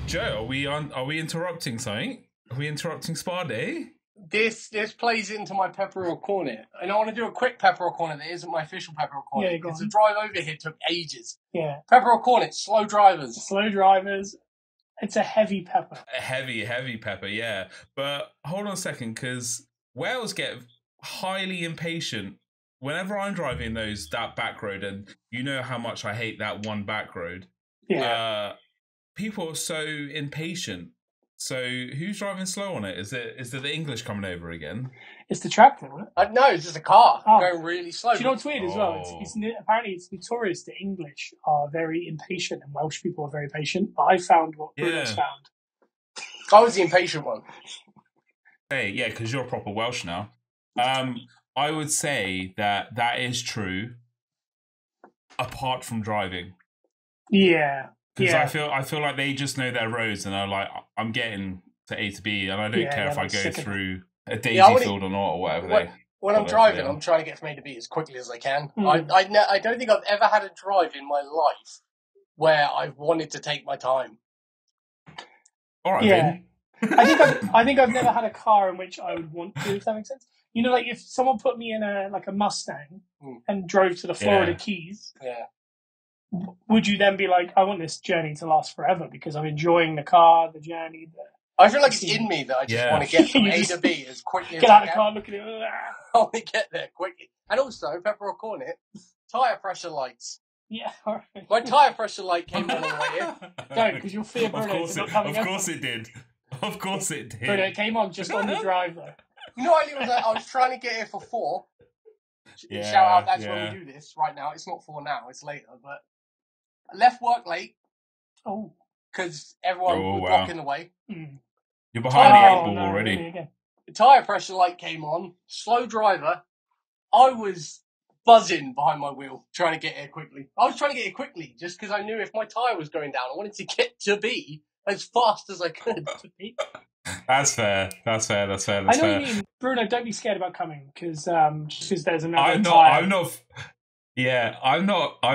Joe, are we interrupting something? Are we interrupting Spa Day? This plays into my peppercorn, and I want to do a quick peppercorn that isn't my official peppercorn because the drive over here took ages. Yeah, peppercorn, slow drivers. Slow drivers. It's a heavy pepper. A heavy pepper, yeah. But hold on a second, because Wales get highly impatient whenever I'm driving that back road, and you know how much I hate that one back road. Yeah. People are so impatient. So who's driving slow on it? Is it the English coming over again? It's the tractor, isn't it? No, it's just a car going really slow. Do you know what's weird as well? Apparently it's notorious that English are very impatient and Welsh people are very patient. But I found what Bruno's found. I was the impatient one. Hey, yeah, because you're proper Welsh now. I would say that is true, apart from driving. Yeah. Because I feel like they just know their roads and are like, I'm getting to A to B and I don't care if I go through a daisy field or not or whatever. When I'm driving, I'm trying to get from A to B as quickly as I can. I don't think I've ever had a drive in my life where I've wanted to take my time. All right, Vin. I think I've never had a car in which I would want to, if that makes sense. You know, like if someone put me in a Mustang and drove to the Florida Keys, would you then be like, I want this journey to last forever because I'm enjoying the car, the journey? I feel like it's in me that I just want to get from A to B as quickly as I can. Get out of the car, look at it. I want to get there quickly. And also, peppercorn, tyre pressure lights. Yeah, all right. My tyre pressure light came on the way in. Don't, because you'll fear Bruno not coming Of course it did. Of course it did. Bruno, it came on just on the drive, though. You know, I was trying to get here for 4. Shout out, that's when we do this right now. It's not 4 now, it's later. But I left work late. Oh. Because everyone was blocking the way. You're behind the 8 ball already. Really the tyre pressure light came on. Slow driver. I was buzzing behind my wheel, trying to get here quickly. I was trying to get here quickly just because I knew if my tyre was going down, I wanted to get to B as fast as I could. That's fair. I know what you mean. Bruno, don't be scared about coming because there's another tyre. I'm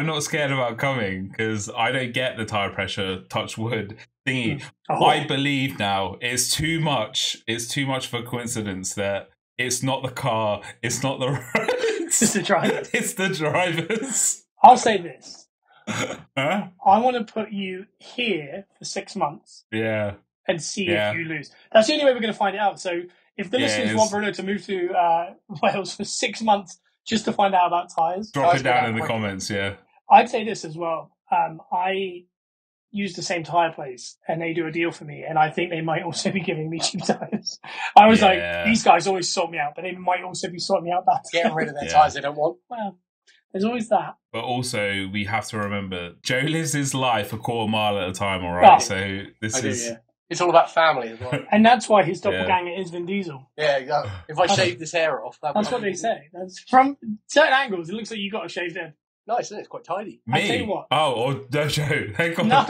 not scared about coming because I don't get the tyre pressure touch wood thingy. I believe now it's too much of a coincidence that it's not the car, it's not the roads. It's the drivers. It's the drivers. I'll say this. Huh? I want to put you here for 6 months. Yeah. And see if you lose. That's the only way we're going to find it out. So if the listeners want Bruno to move to Wales for 6 months just to find out about tyres, drop it down in the comments. Yeah, I'd say this as well. I use the same tyre place, and they do a deal for me, and I think they might also be giving me cheap tyres. I was like, these guys always sort me out, but they might also be sorting me out bad. Getting rid of their tyres they don't want. Well, there's always that. But also, we have to remember, Joe lives his life a quarter mile at a time. All right, so this is. It's all about family as well. And that's why his doppelganger is Vin Diesel. Yeah, exactly. If I shave this hair off... That's what they say. From certain angles, it looks like you got a shaved head. Nice, isn't it? It's quite tidy. Me? I tell you what. Oh, or no, Joe. Thank God. No.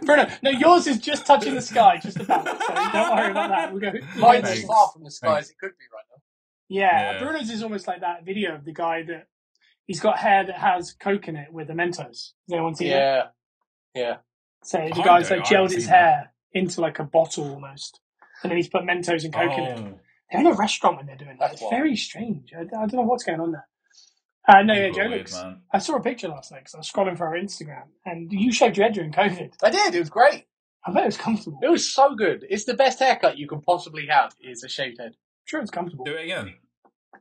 Bruno, no, yours is just touching the sky, just about. So don't worry about that. We'll go. Mine's as far from the sky as it could be right now. Yeah, Bruno's is almost like that video of the guy that... He's got hair that has coke in it with the Mentos. Has anyone seen that? Yeah. So the guy's like gelled his hair into like a bottle almost, and then he's put Mentos and Coke in it. They're in a restaurant when they're doing that. It's very strange. I don't know what's going on there. Joe looks. I saw a picture last night because I was scrolling for our Instagram, and you shaved your head during COVID. I did. It was great. I bet it was comfortable. It was so good. It's the best haircut you can possibly have. Is a shaved head. I'm sure it's comfortable. Do it again.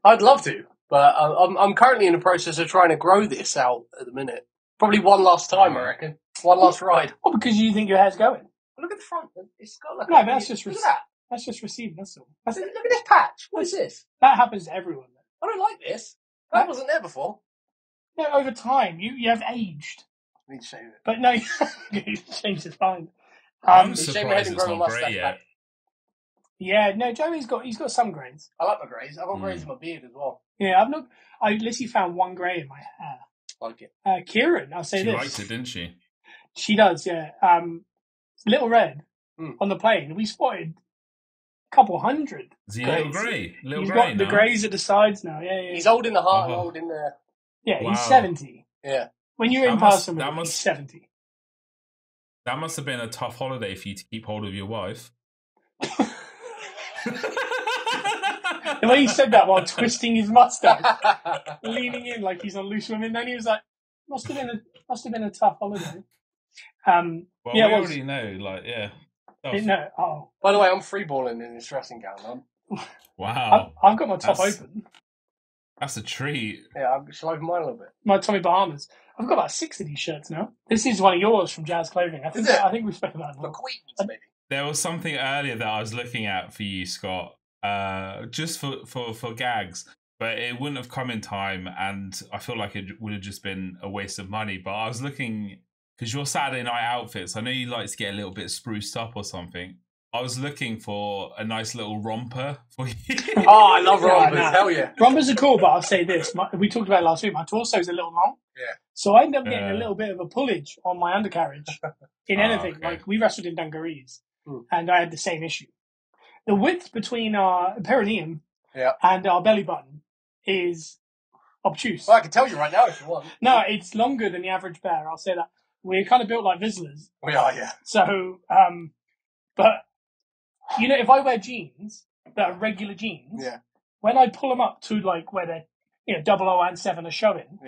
I'd love to, but I'm currently in the process of trying to grow this out at the minute. Probably one last time, I reckon. One last ride. Well, because you think your hair's going. Look at the front. It's got like but that's just look at that. That's just receiving. That's all. Look at this patch. What is this? That happens to everyone. I don't like this. That wasn't there before. No, over time you have aged. I need to shave it. But no, you changed his mind. I'm surprised it's not grey yet. Yeah, no, Joey's got some greys. I like my greys. I've got greys in my beard as well. Yeah, I literally found one grey in my hair. I like it. Kieran, I'll say this. She liked it, didn't she? She does, yeah. Little Red on the plane. We spotted a couple hundred. Is he little grey? He's got the greys at the sides now. Yeah. He's old in the heart and old in the. Yeah, he's 70. Yeah. When you're in person with him, he's 70. That must have been a tough holiday for you to keep hold of your wife. The way he said that while twisting his mustache, leaning in like he's on loose women, then he was like, "Must have been a tough holiday." Well, we already know, like, yeah. No. Oh. By the way, I'm freeballing in this dressing gown. Wow. I've got my top open. That's a treat. Yeah, shall I open mine a little bit? My Tommy Bahamas. I've got about 6 of these shirts now. This is one of yours from Jazz Clothing. I think we've spoken about it. The Queens, maybe. There was something earlier that I was looking at for you, Scott, just for gags, but it wouldn't have come in time, and I feel like it would have just been a waste of money. But I was looking, because your Saturday night outfits, I know you like to get a little bit spruced up or something. I was looking for a nice little romper for you. Oh, I love rompers. Hell yeah. Rompers are cool, but I'll say this. We talked about it last week. My torso's a little long. Yeah. So I ended up getting a little bit of a pullage on my undercarriage in anything. Okay. Like, we wrestled in dungarees, and I had the same issue. The width between our perineum and our belly button is obtuse. Well, I can tell you right now if you want. No, it's longer than the average bear. I'll say that. We're kind of built like Vizslers. We are, yeah. So, but, you know, if I wear jeans that are regular jeans, when I pull them up to like where they're, 00 and 7 are showing,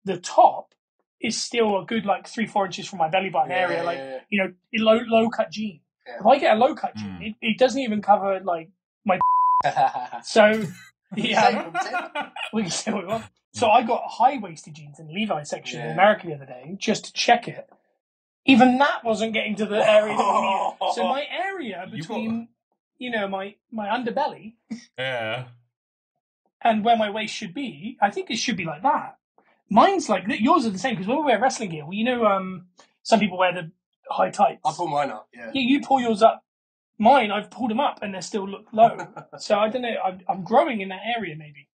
the top is still a good like 3-4 inches from my belly button area, low cut jean. Yeah. If I get a low cut jean, it doesn't even cover like my. So we can say what we want. So I got high waisted jeans in the Levi section in America the other day just to check it. Even that wasn't getting to the area that we needed. So my area between, my underbelly, and where my waist should be, I think it should be like that. Mine's like yours are the same because when we wear wrestling gear, some people wear the high tights. I pull mine up. Yeah, you pull yours up. Mine, I've pulled them up and they still look low. So I don't know. I'm growing in that area. Maybe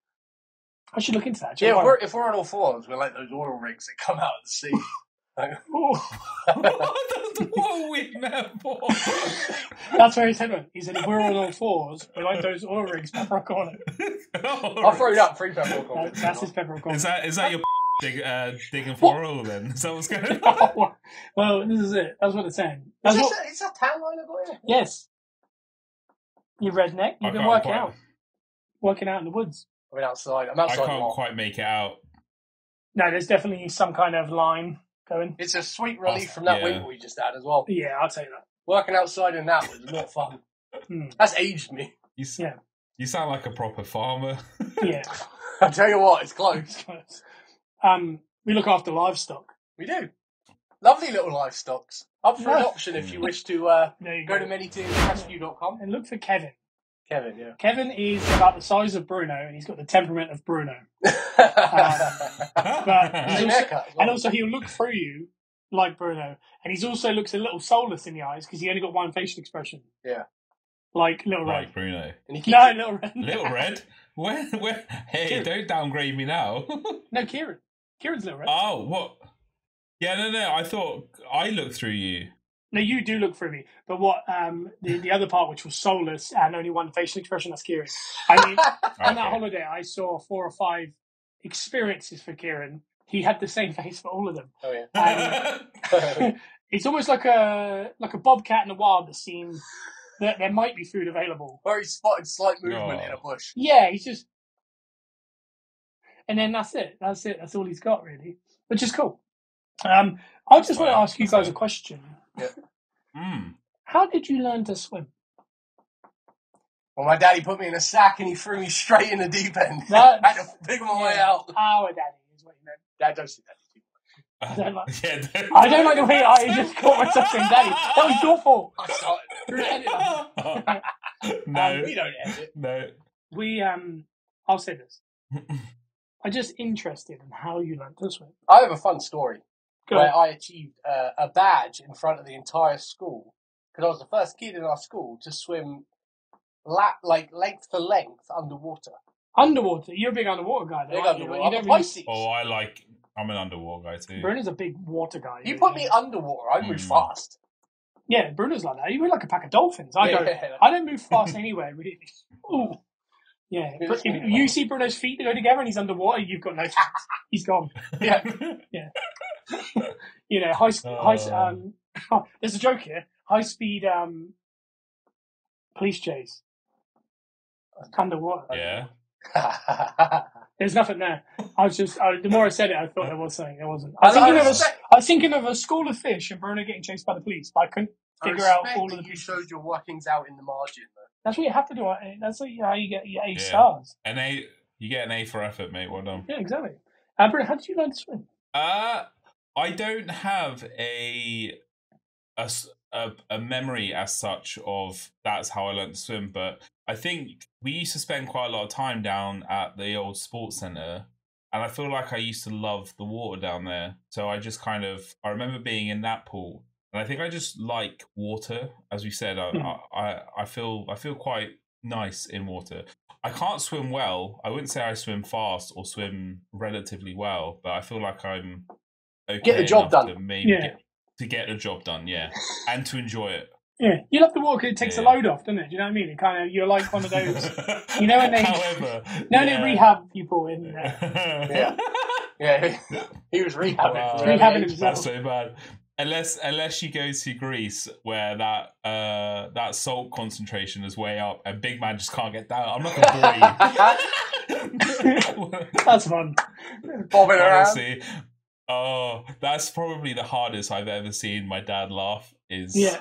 I should look into that. Yeah, if we're on all fours, we're like those oil rigs that come out of the sea. What a weird metaphor. That's where he said it. He said, if we're on all fours, we're like those oil rigs, Peppercorn. I'll throw it up, free Peppercorn. That's his Peppercorn. Is that your digging for oil then? Is that what's going on? Well, this is it. That's what it's saying. Is that tagline of it? Yes. You redneck. You've been working out. Working out in the woods. I'm outside. I can't quite make it out. No, there's definitely some kind of line going. It's a sweet relief from that winter we just had as well. Yeah, I'll tell you that. Working outside in that was not fun. That's aged me. You sound like a proper farmer. Yeah. I tell you what, it's close. We look after livestock. We do. Lovely little livestocks. Up for adoption if you wish to go to manytearsrescue.com and look for Kevin. Kevin, yeah. Kevin is about the size of Bruno, and he's got the temperament of Bruno. And also he'll look through you like Bruno, and he also looks a little soulless in the eyes because he only got one facial expression. Yeah. Like Little Red. Like Bruno. Little Red. Little Red? Where? Hey, Kieran. Don't downgrade me now. No, Kieran. Kieran's Little Red. Oh, what? Yeah, no. I thought I looked through you. No, you do look through me. But what the other part, which was soulless and only one facial expression, that's Kieran. I mean, on that holiday, I saw 4 or 5 experiences for Kieran. He had the same face for all of them. Oh yeah. It's almost like a bobcat in the wild that's seen that there might be food available. Or he spotted slight movement in a bush. Yeah, he's just... And then that's it. That's all he's got, really. Which is cool. I just want to ask you guys a question. Yeah. How did you learn to swim? Well, my daddy put me in a sack and he threw me straight in the deep end. I had to figure my way out. Our daddy is what you meant. Dad, don't say that. I don't like the way I just caught myself saying daddy. That was your fault. I started. No. We don't edit. No. I'll say this. I'm just interested in how you learned to swim. I have a fun story where I achieved a badge in front of the entire school because I was the first kid in our school to swim length to length underwater. Underwater? You're a big underwater guy, though. Big underwater. I'm an underwater guy too. Bruno's a big water guy. You put me underwater, I move fast. Yeah, Bruno's like that. You move like a pack of dolphins. I don't move fast anyway, really. Ooh. Yeah, but if you see Bruno's feet go together and he's underwater, you've got no chance. He's gone. Yeah. Oh, there's a joke here. High speed police chase. Underwater. Yeah. There's nothing there. The more I said it, I thought there was something. There wasn't. I was thinking of a school of fish and Bruno getting chased by the police, but I couldn't figure out all of the. You showed your workings out in the margin, though. That's what you have to do. That's how you get your A stars. You get an A for effort, mate. Well done. Yeah, exactly. Bruno, how did you learn to swim? I don't have a memory as such of that's how I learned to swim, but I think we used to spend quite a lot of time down at the old sports centre, and I feel like I used to love the water down there. So I just I remember being in that pool, and I think I just like water. As we said, I feel quite nice in water. I can't swim well. I wouldn't say I swim fast or swim relatively well, but I feel like I'm okay. Get the job done. To get the job done, yeah, and to enjoy it. Yeah, you love the water because it takes a load off, doesn't it? Do you know what I mean? It kind of, you're like one of those, you know, when they, they rehab people in there. He was rehabbing. Rehabbing himself. That's so bad. Unless you go to Greece, where that salt concentration is way up, and big man just can't get down. I'm not going to bore you. That's fun. Bobbing around. Oh, that's probably the hardest I've ever seen my dad laugh.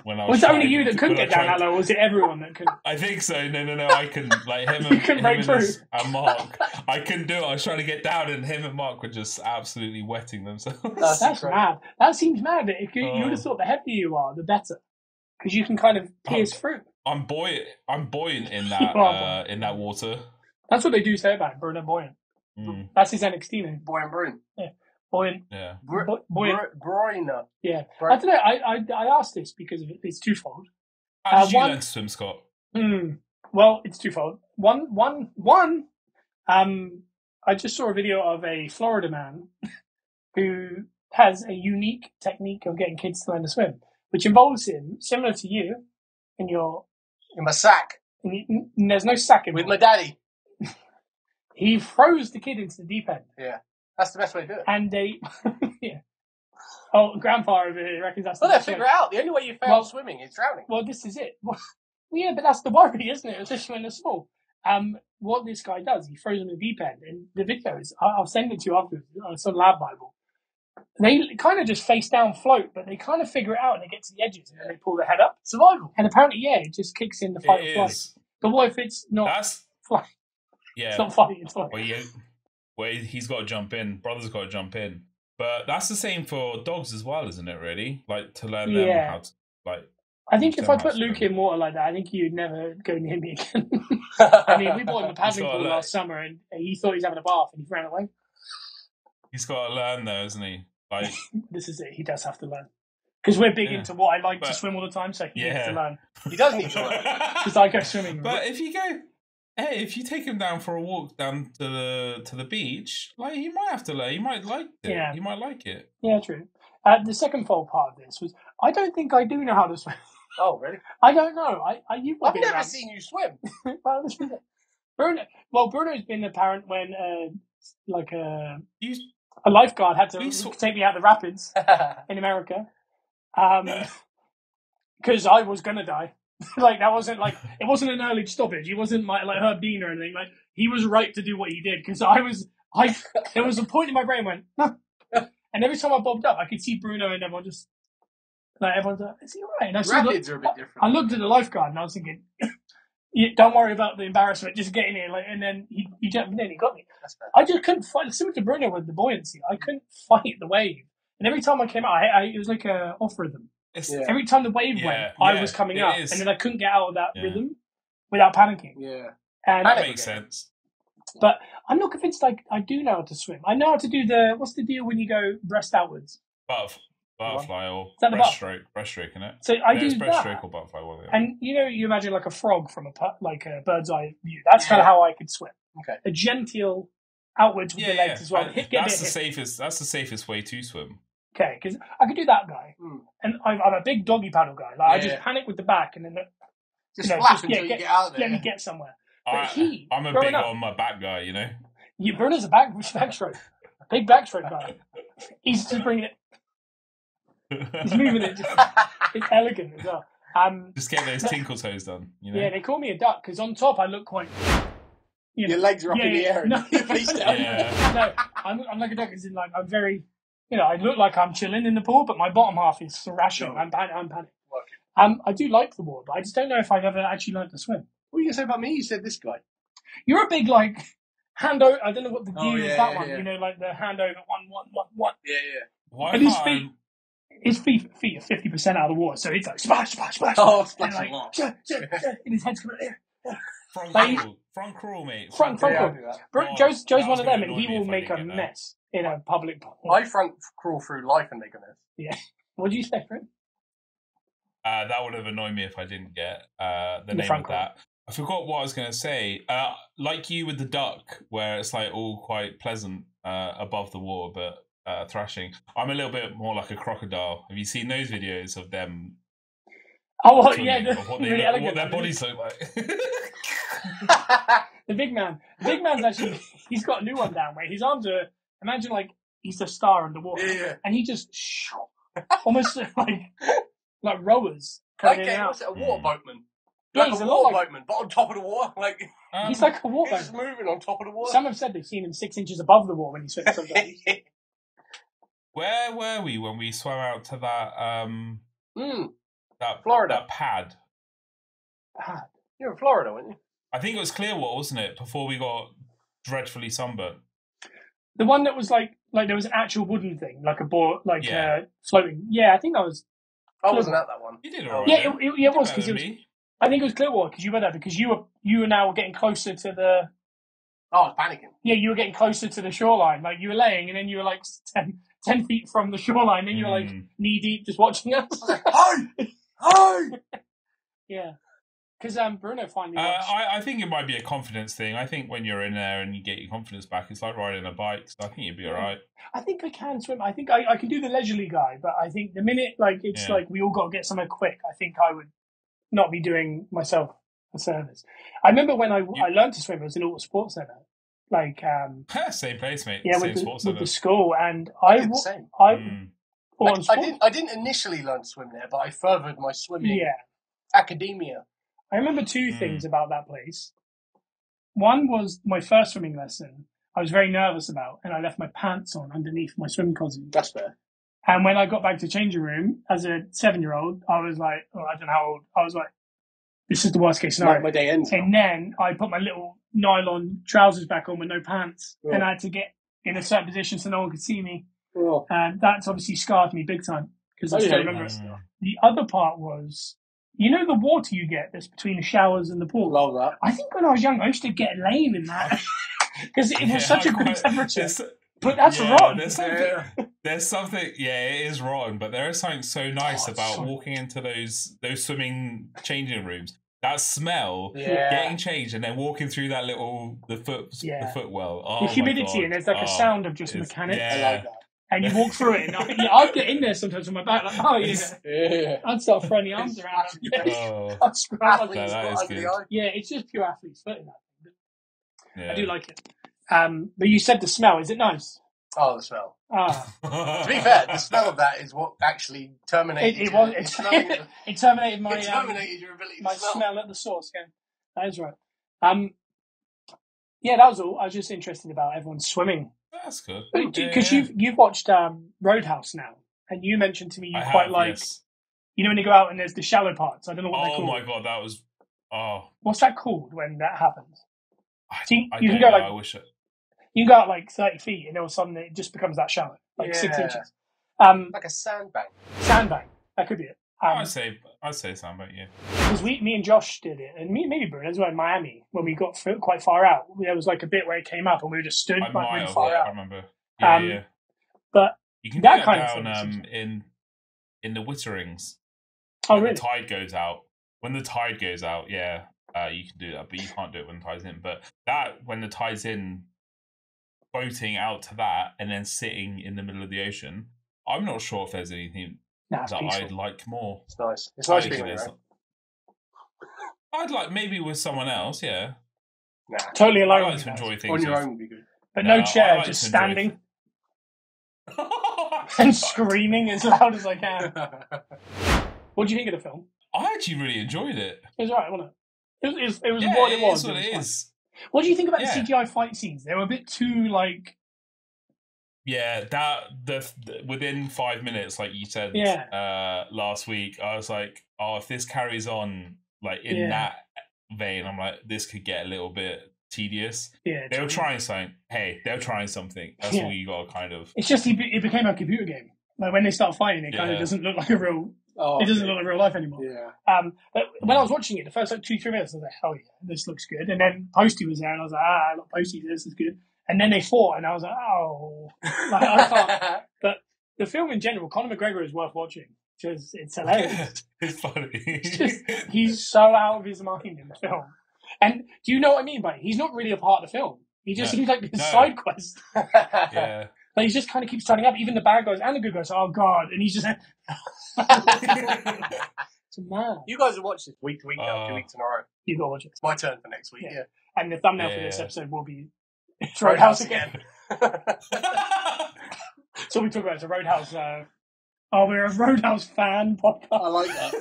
When I was it only you that couldn't get down that low, or was it everyone that couldn't? I think so. No. I couldn't. Like him and Mark. I couldn't do it. I was trying to get down, and him and Mark were just absolutely wetting themselves. That's mad. That seems mad. You would have thought the heavier you are, the better, because you can kind of pierce through. I'm buoyant in that in that water. That's what they do say about Bruno buoyant. That's his NXT name. Buoyant Bruno. Yeah. Buoyant. Yeah. Bruno. Yeah. I don't know. I asked this because it's twofold. How did you learn to swim, Scott? Well, it's twofold. One. I just saw a video of a Florida man who has a unique technique of getting kids to learn to swim, which involves him, similar to you, in my sack. There's no sack in with my daddy. He throws the kid into the deep end. Yeah. That's the best way to do it. And they, Grandpa over here reckons that's the best way. Figure out. The only way you fail swimming is drowning. Well, this is it. Well, yeah, but that's the worry, isn't it? Especially when they're small. What this guy does, he throws them in the deep end. And the videos, I'll send it to you afterwards. It's on Lab Bible. They kind of just face down float, but they kind of figure it out and they get to the edges and then they pull their head up. Survival. And apparently, it just kicks in the fight or flight. But what if it's not flight? Yeah. It's not fight, it's flight. Well, he's got to jump in. Brother's got to jump in. But that's the same for dogs as well, isn't it, really? Like, to learn them how to, like... I think if I put Luke in water like that, I think you'd never go near me again. I mean, we bought him a paddling pool last summer, and he thought he was having a bath, and he ran away. He's got to learn, though, isn't he? Like, this is it. He does have to learn. Because we're big into what I like to swim all the time, so he needs to learn. He does need to learn. Because I go swimming. But if you take him down for a walk down to the beach, like, he might have to learn. He might like it. Yeah. He might like it. Yeah, true. The second fold part of this was, I don't think I do know how to swim. Oh, really? I don't know. I've never seen you swim. Well, this is it. Bruno's been a parent when, a lifeguard had to take me out of the rapids in America. Because I was going to die. That wasn't it wasn't an early stoppage. He wasn't like Herb Dean or anything. Like, he was right to do what he did. Because there was a point in my brain when, no. And every time I bobbed up, I could see Bruno and everyone just, everyone's like, is he all right? And Rapids are a bit different. I looked at the lifeguard and I was thinking, don't worry about the embarrassment, just get in here. And then he jumped in, he got me. I just couldn't fight, similar to Bruno with the buoyancy, I couldn't fight the wave. And every time I came out, it was like a off rhythm. Every time the wave went, I was coming up. And then I couldn't get out of that rhythm without panicking. Yeah. And that makes sense. But I'm not convinced I do know how to swim. I know how to do what's the deal when you go breast outwards? Butterfly or breaststroke, isn't it? So I do breaststroke or butterfly. And you imagine like a frog from a bird's eye view. That's kind of how I could swim. Okay. A genteel outwards with the legs as well. That's the safest way to swim. Okay, because I could do that guy, and I'm a big doggy paddle guy. I just panic with the back and then just splash until you get out of there. Let me get somewhere. I'm a big on my back guy, you know. Bruno's a backstroke, big backstroke guy. He's just bringing it. He's moving it. It's elegant as well. Just get those tinkle toes done. You know? Yeah, they call me a duck because on top I look quite. Your legs are up in the air and your face down. No, I'm like a duck. As in, like, I'm very. I look like I'm chilling in the pool, but my bottom half is thrashing. I'm panicking. I do like the water, but I just don't know if I've ever actually learned to swim. What are you going to say about me? You said this guy. You're a big, like, hand over. I don't know what the view is that one. Yeah. Like the hand over 1. Yeah. Why and his feet are 50% out of the water, so he's like splash. Oh, splash a lot. And his head's coming there. Front crawl, mate. Front crawl. Joe's one of them, and he will make a mess in a public pool. I front crawl through life and make a mess. Yeah. What did you say, Fred? That would have annoyed me if I didn't get the name of that. I forgot what I was going to say. Like you with the duck, where it's like all quite pleasant above the water, but thrashing. I'm a little bit more like a crocodile. Have you seen those videos of them? Oh, well, yeah. What their bodies look like. The big man. The big man's actually, he's got a new one down where his arms are, imagine like he's the star underwater. Yeah. And he just, almost like rowers. Okay, what's it, a water boatman? Yeah, like a water boatman, but on top of the water. He's like a water boatman. He's just moving on top of the water. Some have said they've seen him 6 inches above the water when he swims sometimes. Where were we when we swam out to that Florida. That pad? You're in Florida, weren't you? I think it was Clearwater, wasn't it? Before we got dreadfully sunburnt. The one that was like there was an actual wooden thing, like a board, floating. Yeah, I think I was. I wasn't at that one. You did all right. Yeah, it was because it was. I think it was Clearwater because you were there because you were now getting closer to the. Oh, I was panicking. Yeah, you were getting closer to the shoreline. Like you were laying, and then you were like 10 feet from the shoreline. Then you were like knee deep, just watching us. Hi! Yeah, because Bruno finally. I think it might be a confidence thing. I think when you're in there and you get your confidence back, it's like riding a bike. So I think you'd be all right. I think I can swim. I think I can do the leisurely guy, but I think the minute like we all got to get somewhere quick, I think I would not be doing myself a service. I remember when I learned to swim, it was in Auto Sports Centre. Same place, mate. Yeah, same with the school, and I didn't initially learn to swim there, but I furthered my swimming academia. I remember two things about that place. One was my first swimming lesson. I was very nervous about, and I left my pants on underneath my swim costume. That's fair. And when I got back to changing room as a 7-year-old, I was like, I don't know how old. I was like, this is the worst case scenario. My day ends. And then I put my little nylon trousers back on with no pants, and I had to get in a certain position so no one could see me. Oh. And that's obviously scarred me big time because I still remember it. The other part was, the water you get that's between the showers and the pool. Love that. I think when I was young, I used to get lame in that because it was such a good temperature. But that's rotten. There's something. Yeah, it is rotten. But there is something so nice about walking into those swimming changing rooms. That smell, getting changed, and then walking through that the footwell. Oh, the humidity, and there's like a sound of just mechanics. I like that. And you walk through it, and I'd get in there sometimes on my back, like, I'd start throwing the arms around. I'd scrap. Yeah, it's just pure athlete's foot in that. Yeah. I do like it. But you said the smell. Is it nice? Oh, the smell. To be fair, the smell of that is what actually terminated. It terminated my. It terminated your ability my to smell. smell at the source. Yeah, that is right. Yeah, that was all. I was just interested about everyone swimming. That's good. Because you've watched Roadhouse now, and you mentioned to me you quite like. Yes. When they go out and there's the shallow parts. I don't know what they're called. Oh my god, that was. What's that called when that happens? You can go like. I wish it. You can go out like 30 feet, and all of a sudden it just becomes that shallow, like 6 inches. Like a sandbank. Sandbank. That could be it. I'd say sandbank, yeah. Because me and Josh did it, and maybe Bruno as well in Miami when we got quite far out. There was like a bit where it came up, and we were just stood really far out. I remember. Yeah. But you can that kind of thing in the Witterings. Oh, really? When the tide goes out. When the tide goes out, you can do that, but you can't do it when the tide's in. But when the tide's in, boating out to that and then sitting in the middle of the ocean, I'm not sure if there's anything that I'd like more. It's nice. It's nice being there. I'd like maybe with someone else, yeah. Nah. Totally alone. I like to enjoy things. On your own would be good. But no chair, just standing. and screaming as loud as I can. What do you think of the film? I actually really enjoyed it. It was alright, wasn't it? It was what it was. It is. What do you think about the CGI fight scenes? They were a bit too like. Yeah, within 5 minutes, like you said last week, I was like, oh, if this carries on like in that vein, I'm like, this could get a little bit tedious. Yeah, they were trying something. Hey, they're trying something. That's all you got to kind of. It's just it became a computer game. Like when they start fighting, it kind of doesn't look like a real. It doesn't look like real life anymore. Yeah. But when I was watching it, the first like 2-3 minutes, I was like, hell yeah, this looks good. And then Posty was there, and I was like, look, Posty, this is good. And then they fought, and I was like, oh, like, I can't. But the film in general, Conor McGregor is worth watching because it's hilarious. It's funny. He's so out of his mind in the film. And do you know what I mean by it? He's not really a part of the film. He just seems like his side quest. Yeah. Like he just kind of keeps turning up. Even the bad guys and the good guys. Oh God! And he's just. It's mad. You guys will watch this week to week now, 2 weeks in a row. You got to watch it. It's my turn for next week. Yeah. And the thumbnail for this episode will be it's Roadhouse again. So we talk about it's a Roadhouse. We're a Roadhouse fan podcast. I like that.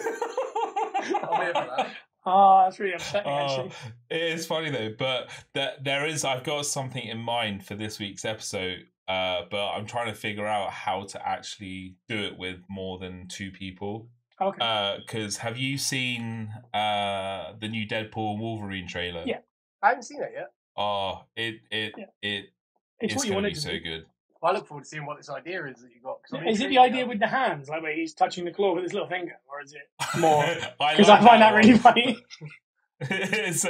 I'm here for that. That's really upsetting, actually. It is funny, though, but I've got something in mind for this week's episode, but I'm trying to figure out how to actually do it with more than 2 people. Okay. Because have you seen the new Deadpool and Wolverine trailer? Yeah. I haven't seen it yet. Oh, it's going to be so good. Well, I look forward to seeing what this idea is that you got. Is it the idea with the hands, like where he's touching the claw with his little finger, or is it more? Because I find that really funny. It's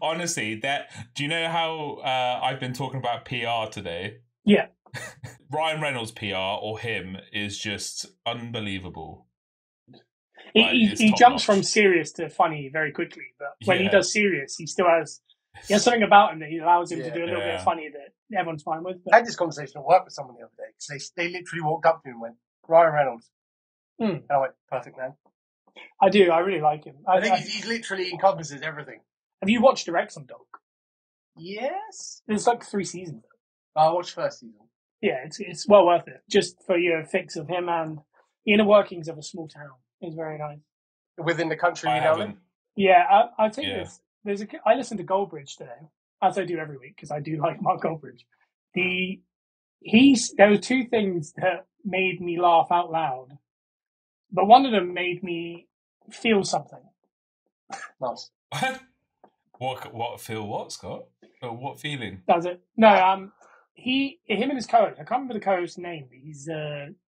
honestly that. Do you know how I've been talking about PR today? Yeah. Ryan Reynolds' PR or him is just unbelievable. He jumps from serious to funny very quickly, but when he does serious, he has something about him that he allows him to do a little bit of funny that everyone's fine with. But... I had this conversation at work with someone the other day because they literally walked up to me and went, Ryan Reynolds. And I went, perfect man. I do. I really like him. I think he literally encompasses everything. Have you watched the Wrexham Dog? Yes. There's like 3 seasons. I watched first season. Yeah, it's well worth it. Just for your fix of him and the inner workings of a small town. It's very nice. Within the country, you know? Yeah, I'll take this. I listened to Goldbridge today, as I do every week, because I do like Mark Goldbridge. There were 2 things that made me laugh out loud, but one of them made me feel something. Nice. What feel what, Scott? What feeling? Does it? No, him and his co-host, I can't remember the co-host's name, but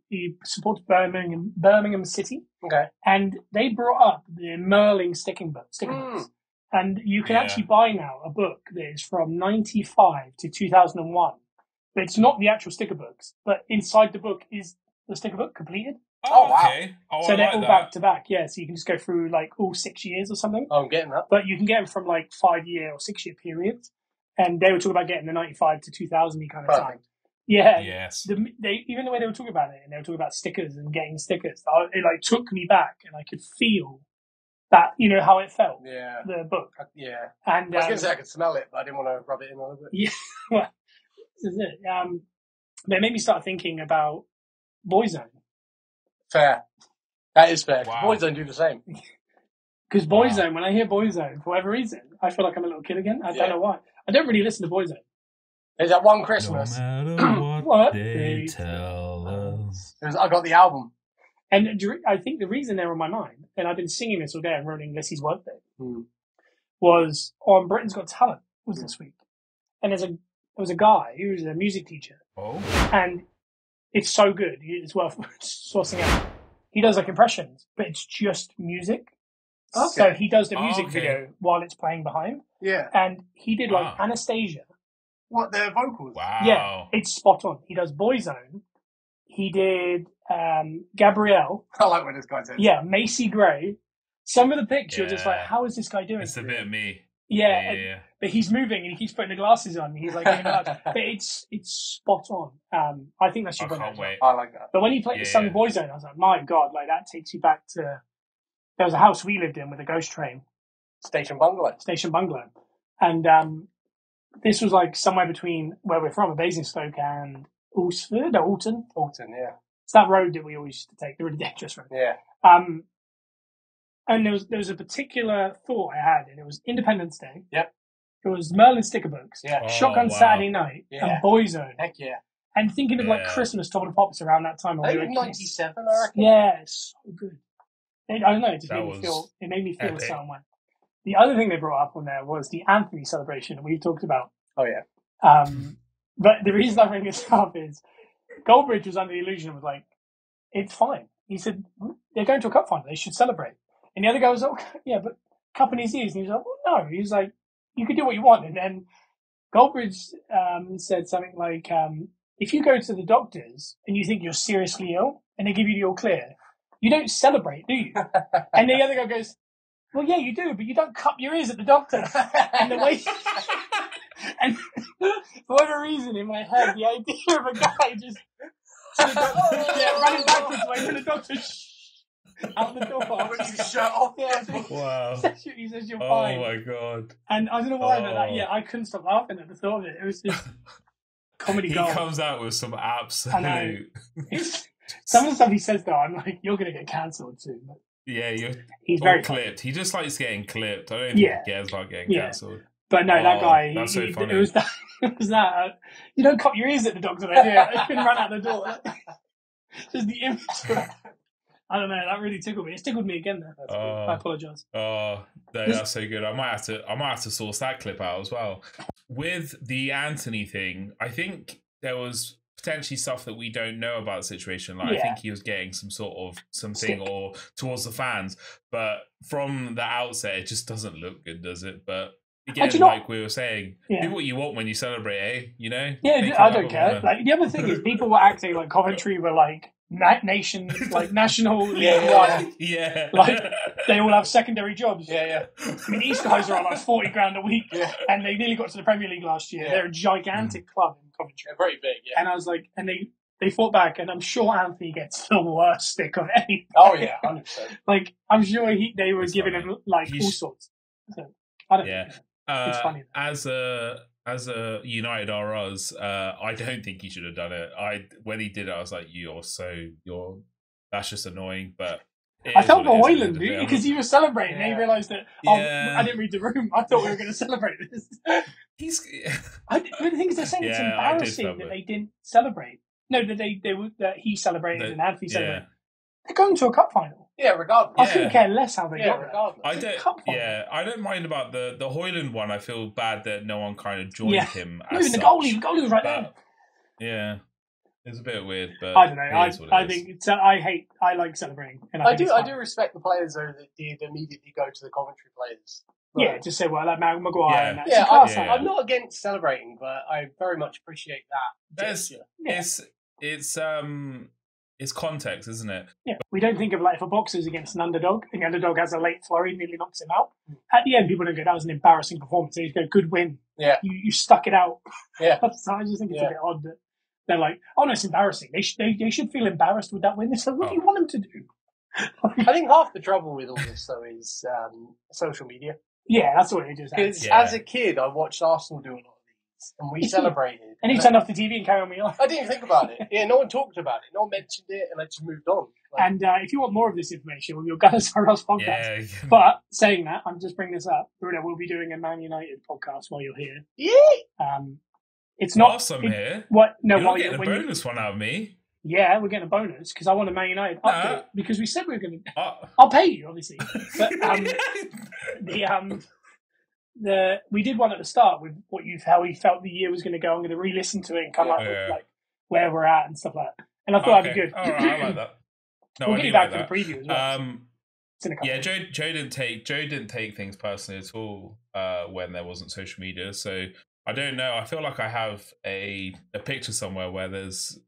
he supports Birmingham City. Okay. And they brought up the Merlin sticker books. And you can actually buy now a book that is from 95 to 2001. But it's not the actual sticker books. But inside the book is the sticker book completed. Oh, wow. Okay. So they're all back to back. Yeah, so you can just go through like all 6 years or something. Oh, I'm getting that. But you can get them from like 5-year or 6-year periods. And they were talking about getting the 95 to 2000 kind of time. Yeah. Yes. Even the way they were talking about it, and they were talking about stickers and getting stickers, it like took me back, and I could feel that, you know, how it felt. Yeah. The book. Yeah. And I was going to say I could smell it, but I didn't want to rub it in a little bit. Yeah. Well, this is it. But it made me start thinking about Boyzone. Fair. That is fair. Wow. Boyzone do the same. Because Boyzone, when I hear Boyzone, for whatever reason, I feel like I'm a little kid again. I don't know why. I don't really listen to Boyzone. There's that one Christmas. No matter what they tell us. I got the album. And I think the reason they're on my mind, and I've been singing this all day and running Lissy's work day, was on Britain's Got Talent was this week. And there was a guy who was a music teacher. Oh. And it's so good. It's worth sourcing out. He does like impressions, but it's just music. Okay. So he does the music video while it's playing behind. Yeah. And he did like Anastasia. What, their vocals? Wow. Yeah, it's spot on. He does Boyzone. He did Gabrielle. I like what this guy says. Yeah, Macy Gray. Some of the pics, you're just like, how is this guy doing? It's a bit of me. Yeah. But he's moving and he keeps putting the glasses on. He's like, but it's spot on. I think that's your I can't wait. I like that. But when he played the song Boyzone, I was like, my God, like that takes you back to. There was a house we lived in with a ghost train. Station Bungalow. And this was like somewhere between where we're from, Basingstoke and Alton. Alton, yeah. It's that road that we always used to take, the really dangerous road. Yeah. And there was a particular thought I had, and it was Independence Day. Yep. It was Merlin sticker books, Shotgun Saturday Night, and Boyzone. Heck yeah. And thinking of like Christmas Top of the Pops around that time. I think 97, I reckon. Yeah, it's so good. I don't know, it just made me feel a certain way. The other thing they brought up on there was the Anthony celebration that we've talked about. Oh yeah. But the reason I bring this up is Goldbridge was under the illusion of like, it's fine. He said, they're going to a cup final, they should celebrate. And the other guy was like, yeah, but cup in his ears. And he was like, well, no. He was like, you can do what you want. And then Goldbridge said something like, if you go to the doctors and you think you're seriously ill and they give you the all clear, you don't celebrate, do you? And the other guy goes, well, yeah, you do, but you don't cup your ears at the doctor. And the way, and for whatever reason in my head, the idea of a guy just running backwards away from the doctor, out the door, with his shirt off. Yeah, wow. He says you're fine. Oh my god! And I don't know why, but that, I couldn't stop laughing at the thought of it. It was just comedy gold. He comes out with some absolute. Some of the stuff he says though, I'm like, you're going to get cancelled soon. But yeah, he's very clipped. He just likes getting clipped. I don't think he cares about getting cancelled. But no, that guy. That's so funny. It was that. You don't cut your ears at the doctor, though, do you? They can run out the door. Just the image. I don't know. That really tickled me. It's tickled me again. Though. I apologise. Oh, no, that's so good. I might have to source that clip out as well. With the Anthony thing, I think there was potentially stuff that we don't know about the situation. Like I think he was getting some sort of something or towards the fans, but from the outset, it just doesn't look good, does it? But again, like we were saying, do what you want when you celebrate, eh? You know? Yeah, I don't care. Like the other thing is, people were acting like Coventry were like nation, like national League One. Yeah, like they all have secondary jobs. Yeah. I mean, these guys are on like 40 grand a week, and they nearly got to the Premier League last year. They're a gigantic club in Coventry. They're very big. Yeah. And I was like, and they fought back, and I'm sure Anthony gets the worst stick of any. Oh yeah, 100%. Like I'm sure they were giving him like all sorts. So I don't know. It's funny. As a United R Us, I don't think he should have done it. When he did it, I was like, that's just annoying. But I felt for Hoyland, dude, because he was celebrating, and he realised that I didn't read the room. I thought we were going to celebrate this. The thing is, they're saying it's embarrassing that they didn't celebrate. No, that he celebrated and Anthony celebrated. They're going to a cup final. Yeah, regardless. I couldn't care less how they got regardless. I don't mind about the Hoyland one. I feel bad that no one kind of joined him. No, even the goalie was right there. Yeah, it's a bit weird, but I don't know. I think I like celebrating. And I do respect the players though that did immediately go to the Coventry players. But, just say like Maguire. And that. I'm not against celebrating, but I very much appreciate that. It's context, isn't it? Yeah, we don't think of like if a boxer's against an underdog, and the underdog has a late flurry, nearly knocks him out. At the end, people don't go, that was an embarrassing performance. They just go, good win. Yeah. You stuck it out. Yeah. So I just think it's a bit odd that they're like, oh no, it's embarrassing. They should feel embarrassed with that win. So what do you want them to do? I think half the trouble with all this though is social media. Yeah, that's what it is. Because as a kid, I watched Arsenal do a lot of these, and we celebrated. And he turned off the TV and carried on with your life. I didn't even think about it. Yeah, no one talked about it. No one mentioned it, and I just moved on. And if you want more of this information, we'll go to our podcast. Yeah. But saying that, I'm just bringing this up. Bruno, we'll be doing a Man United podcast while you're here. Yeah. It's not awesome here. What? No, you're not getting a bonus one out of me. Yeah, we're getting a bonus because I want a Man United update because we said we were going to. I'll pay you, obviously. But we did one at the start with how we felt the year was going to go. I'm going to re-listen to it and come up with like where we're at and stuff like that. And I thought that'd be good. All right, I like that. No, we'll get you back to the preview as well. Joe didn't take things personally at all when there wasn't social media. So I don't know. I feel like I have a picture somewhere where there's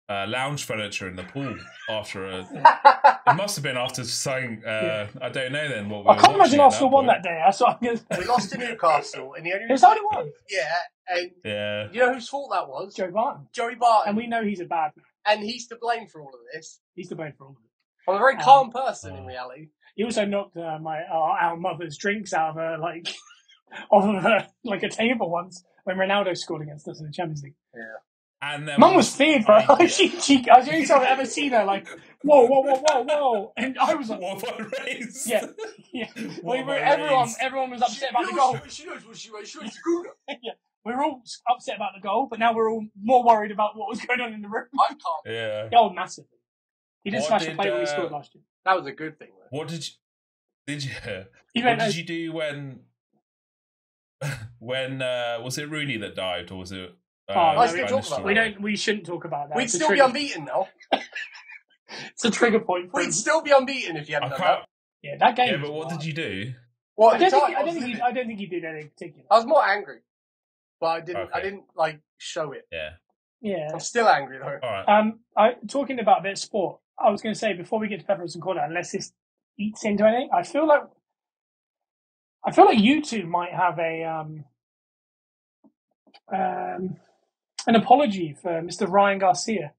lounge furniture in the pool after it must have been after something. I don't know then what we I can't imagine Arsenal won that day. We lost to Newcastle, and it was only one. Yeah, and you know whose fault that was? Joey Barton. And we know he's a bad man. And he's to blame for all of this. I'm a very calm person in reality. He also knocked our mother's drinks out of her, off of her, like a table once when Ronaldo scored against us in the Champions League. Yeah. And Mum was feared, bro. I was the only time I've ever seen her like, whoa, whoa, whoa, whoa, whoa. And I was like, what have I raised? Yeah. Everyone was upset about the goal. She knows what she wants to Bruno. Yeah. We were all upset about the goal, but now we're all more worried about what was going on in the room. I can't. Yeah. Oh, massively. He did smash the plate when he scored last year. That was a good thing, though. What did you do when was it Rooney that dived, or was it we shouldn't talk about that. We'd still be unbeaten now. It's a trigger point. We'd still be unbeaten if you hadn't done that. Yeah, that game. Yeah, but what did you do? Well, I don't think he did anything particular. I was more angry, but I didn't like show it. Yeah. Yeah. I'm still angry though. All right. Talking about a bit of sport, I was going to say before we get to Peppercorn Corner, unless this eats into anything, I feel like you two might have an apology for Mr. Ryan Garcia.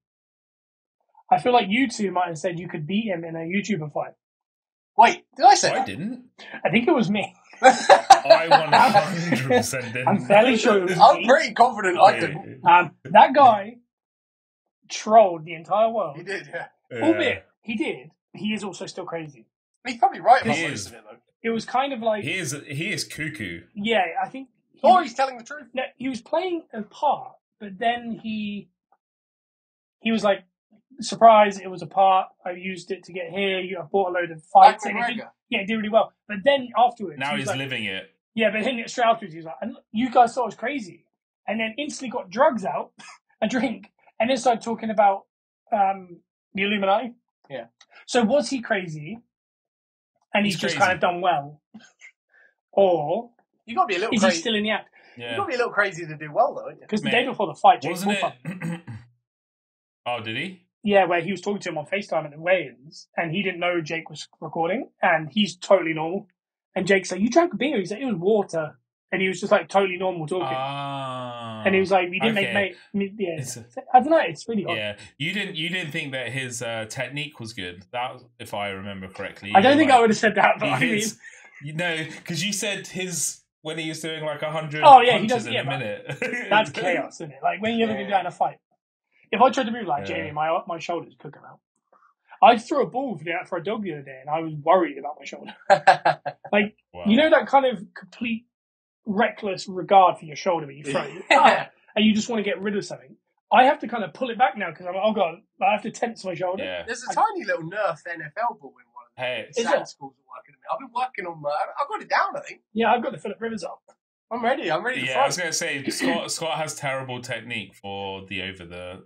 I feel like you two might have said you could beat him in a YouTuber fight. Wait, did I say that? I didn't. I think it was me. I 100% didn't. I'm fairly sure it was me. I'm pretty confident I didn't. That guy trolled the entire world. He did, yeah. Albeit, he did. He is also still crazy. He's probably right about most of it, though. It was kind of like... He is cuckoo. Yeah, I think... He's telling the truth. No, he was playing a part, but then he was like, surprise, it was a part. I used it to get here. I bought a load of fights. And it did really well. But then afterwards... Now he's like, living it. Yeah, but then straight afterwards, he was like, you guys thought I was crazy. And then instantly got drugs out, a drink, and then started talking about the Illuminati. Yeah. So was he crazy? And he's just kind of done well? Or... You got to be a little is crazy. He still in the act? Yeah. You got to be a little crazy to do well, though. Because the day before the fight, Jake wasn't it? Oh, did he? Yeah, where he was talking to him on FaceTime at the weigh-ins, and he didn't know Jake was recording, and he's totally normal. And Jake's like, "You drank a beer?" He's like, "It was water," and he was just like totally normal talking. And he was like, "We didn't make yeah." I don't know. It's really odd. Yeah, you didn't think that his technique was good. That, if I remember correctly. I don't think I would have said that, but I mean, because you said his. When he was doing like 100 punches in a minute. That's chaos, isn't it? Like when you're looking down a fight. If I tried to move like Jamie, my shoulder's cooking out. I threw a ball for a dog the other day, and I was worried about my shoulder. You know that kind of complete reckless regard for your shoulder when you throw it, and you just want to get rid of something. I have to kind of pull it back now because I'm like, oh god, I have to tense my shoulder. Yeah. There's a tiny little Nerf NFL ball in one of the sand schools working on me. I've been working on I've got it down, I think. Yeah, I've got the Philip Rivers up. I'm ready to Yeah, I was going to say, Scott has terrible technique for the over the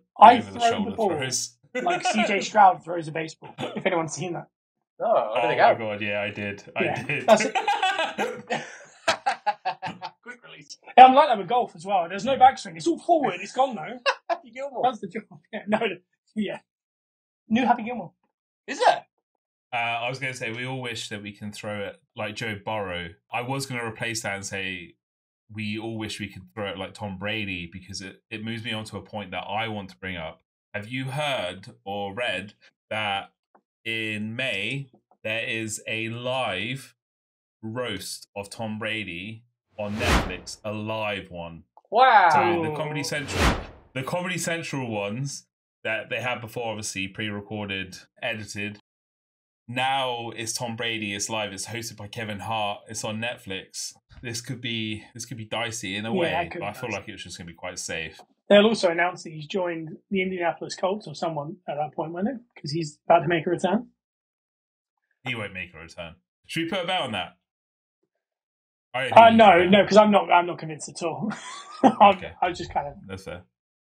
shoulder throws. Like CJ Stroud throws a baseball, if anyone's seen that. Oh my god, yeah, I did. I did. That's it. Quick release. Yeah, I'm like that with golf as well. There's no backswing. It's all forward. It's gone though. Happy Gilmore. That's the job. Yeah. New Happy Gilmore. Is there? I was going to say, we all wish that we can throw it like Joe Burrow. I was going to replace that and say, we all wish we could throw it like Tom Brady, because it moves me on to a point that I want to bring up. Have you heard or read that in May there is a live roast of Tom Brady on Netflix, a live one? Wow! So the Comedy Central ones that they had before, obviously pre-recorded, edited. Now it's Tom Brady. It's live. It's hosted by Kevin Hart. It's on Netflix. This could be dicey in a way, but I feel like it's just going to be quite safe. They'll also announce that he's joined the Indianapolis Colts or someone at that point, won't it? Because he's about to make a return. He won't make a return. Should we put a bet on that? No, because I'm not convinced at all. Okay. I was just kind of that's fair.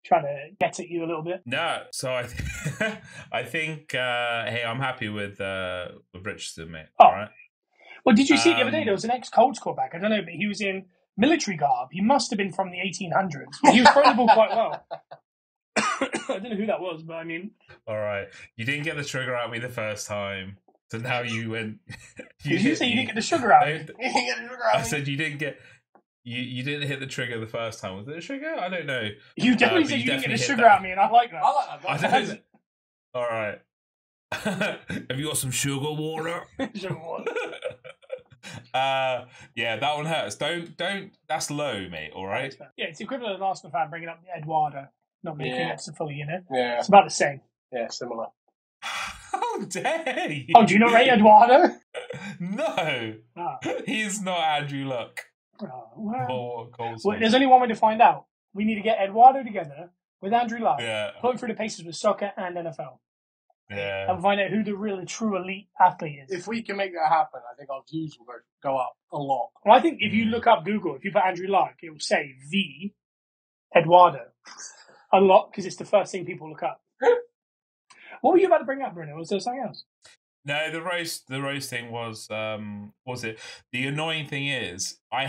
Trying to get at you a little bit. No, so I think hey, I'm happy with Richardson, mate. Oh. All right. Well, did you see the other day there was an ex-Colts quarterback? I don't know, but he was in military garb. He must have been from the 1800s. But he was throwing the ball quite well. I don't know who that was, but I mean. All right, you didn't get the trigger out of me the first time, so now you went. Did you say you didn't get the sugar out? I said you didn't get. You didn't hit the trigger the first time. Was it a trigger? I don't know. You definitely said you didn't get the sugar out of me, and I like that. I like that. All right. Have you got some sugar water? Sugar water. Yeah, that one hurts. Don't. That's low, mate. All right. Yeah, it's the equivalent of an Arsenal fan bringing up the Eduardo not making it to fully, Yeah. It's about the same. Yeah, similar. How dare you? Oh, do you not rate Eduardo? No. He's not Andrew Luck. Well, there's only one way to find out. We need to get Eduardo together with Andrew Luck, put him through the paces with soccer and NFL. Yeah. And find out who the really true elite athlete is. If we can make that happen, I think our views will go up a lot. Well, I think if you look up Google, if you put Andrew Luck, it will say the Eduardo a lot because it's the first thing people look up. What were you about to bring up, Bruno? Was there something else? No, the roast thing was it? The annoying thing is, I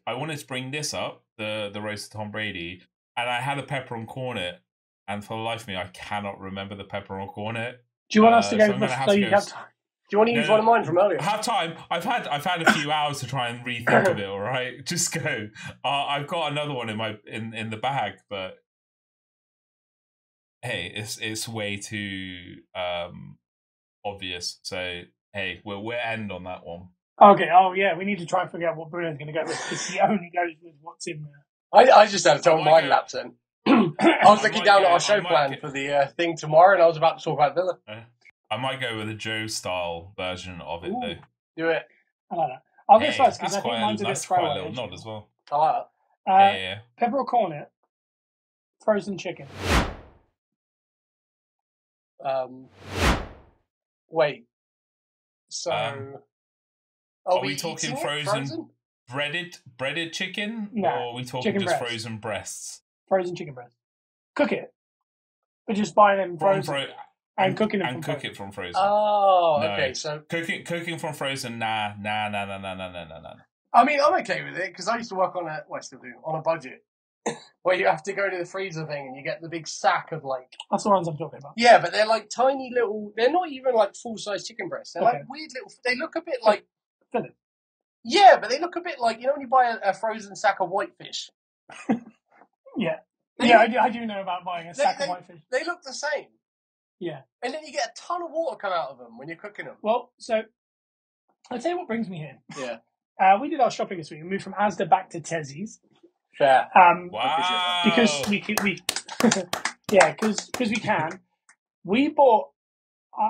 wanted to bring this up, the roast of Tom Brady, and I had a peppercorn cornet, and for the life of me, I cannot remember the peppercorn cornet. Do you want us to go before you have time? Do you want to use one of mine from earlier? Have time. I've had a few hours to try and rethink of it. All right, just go. I've got another one in the bag, but hey, it's way too obvious. So hey, we'll end on that one. Okay. Oh yeah, we need to try and figure out what Bruno's going to go with because he only goes with what's in there. I just had a total mind lapse then. I was looking down at our show plan for the thing tomorrow, and I was about to talk about Villa. I might go with a Joe style version of it though. Do it. I like that. I'll go first because I think mine's a bit throwaway. Quite a little nod as well. I like that. Yeah. Pepper or cornet, frozen chicken. Wait. So, are we talking frozen? Breaded chicken? No, or are we talking just breast. Frozen breasts? Frozen chicken breast. Cook it. But just buy them frozen. And cooking them cook it from frozen. Oh, no. Okay. So cooking from frozen, nah. I mean, I'm okay with it because I used to work on a budget where you have to go to the freezer thing and you get the big sack of like. That's the ones I'm talking about. Yeah, but they're like tiny little. They're not even like full size chicken breasts. They're like weird little. They look a bit like. Fillet. Yeah, but they look a bit like when you buy a frozen sack of whitefish. Yeah. I do know about buying a sack of whitefish. They look the same. Yeah. And then you get a ton of water come out of them when you're cooking them. Well, so I'll tell you what brings me here. Yeah. We did our shopping this week. We moved from Asda back to Tezzy's. Fair. Wow. Because we yeah, because we can. We bought.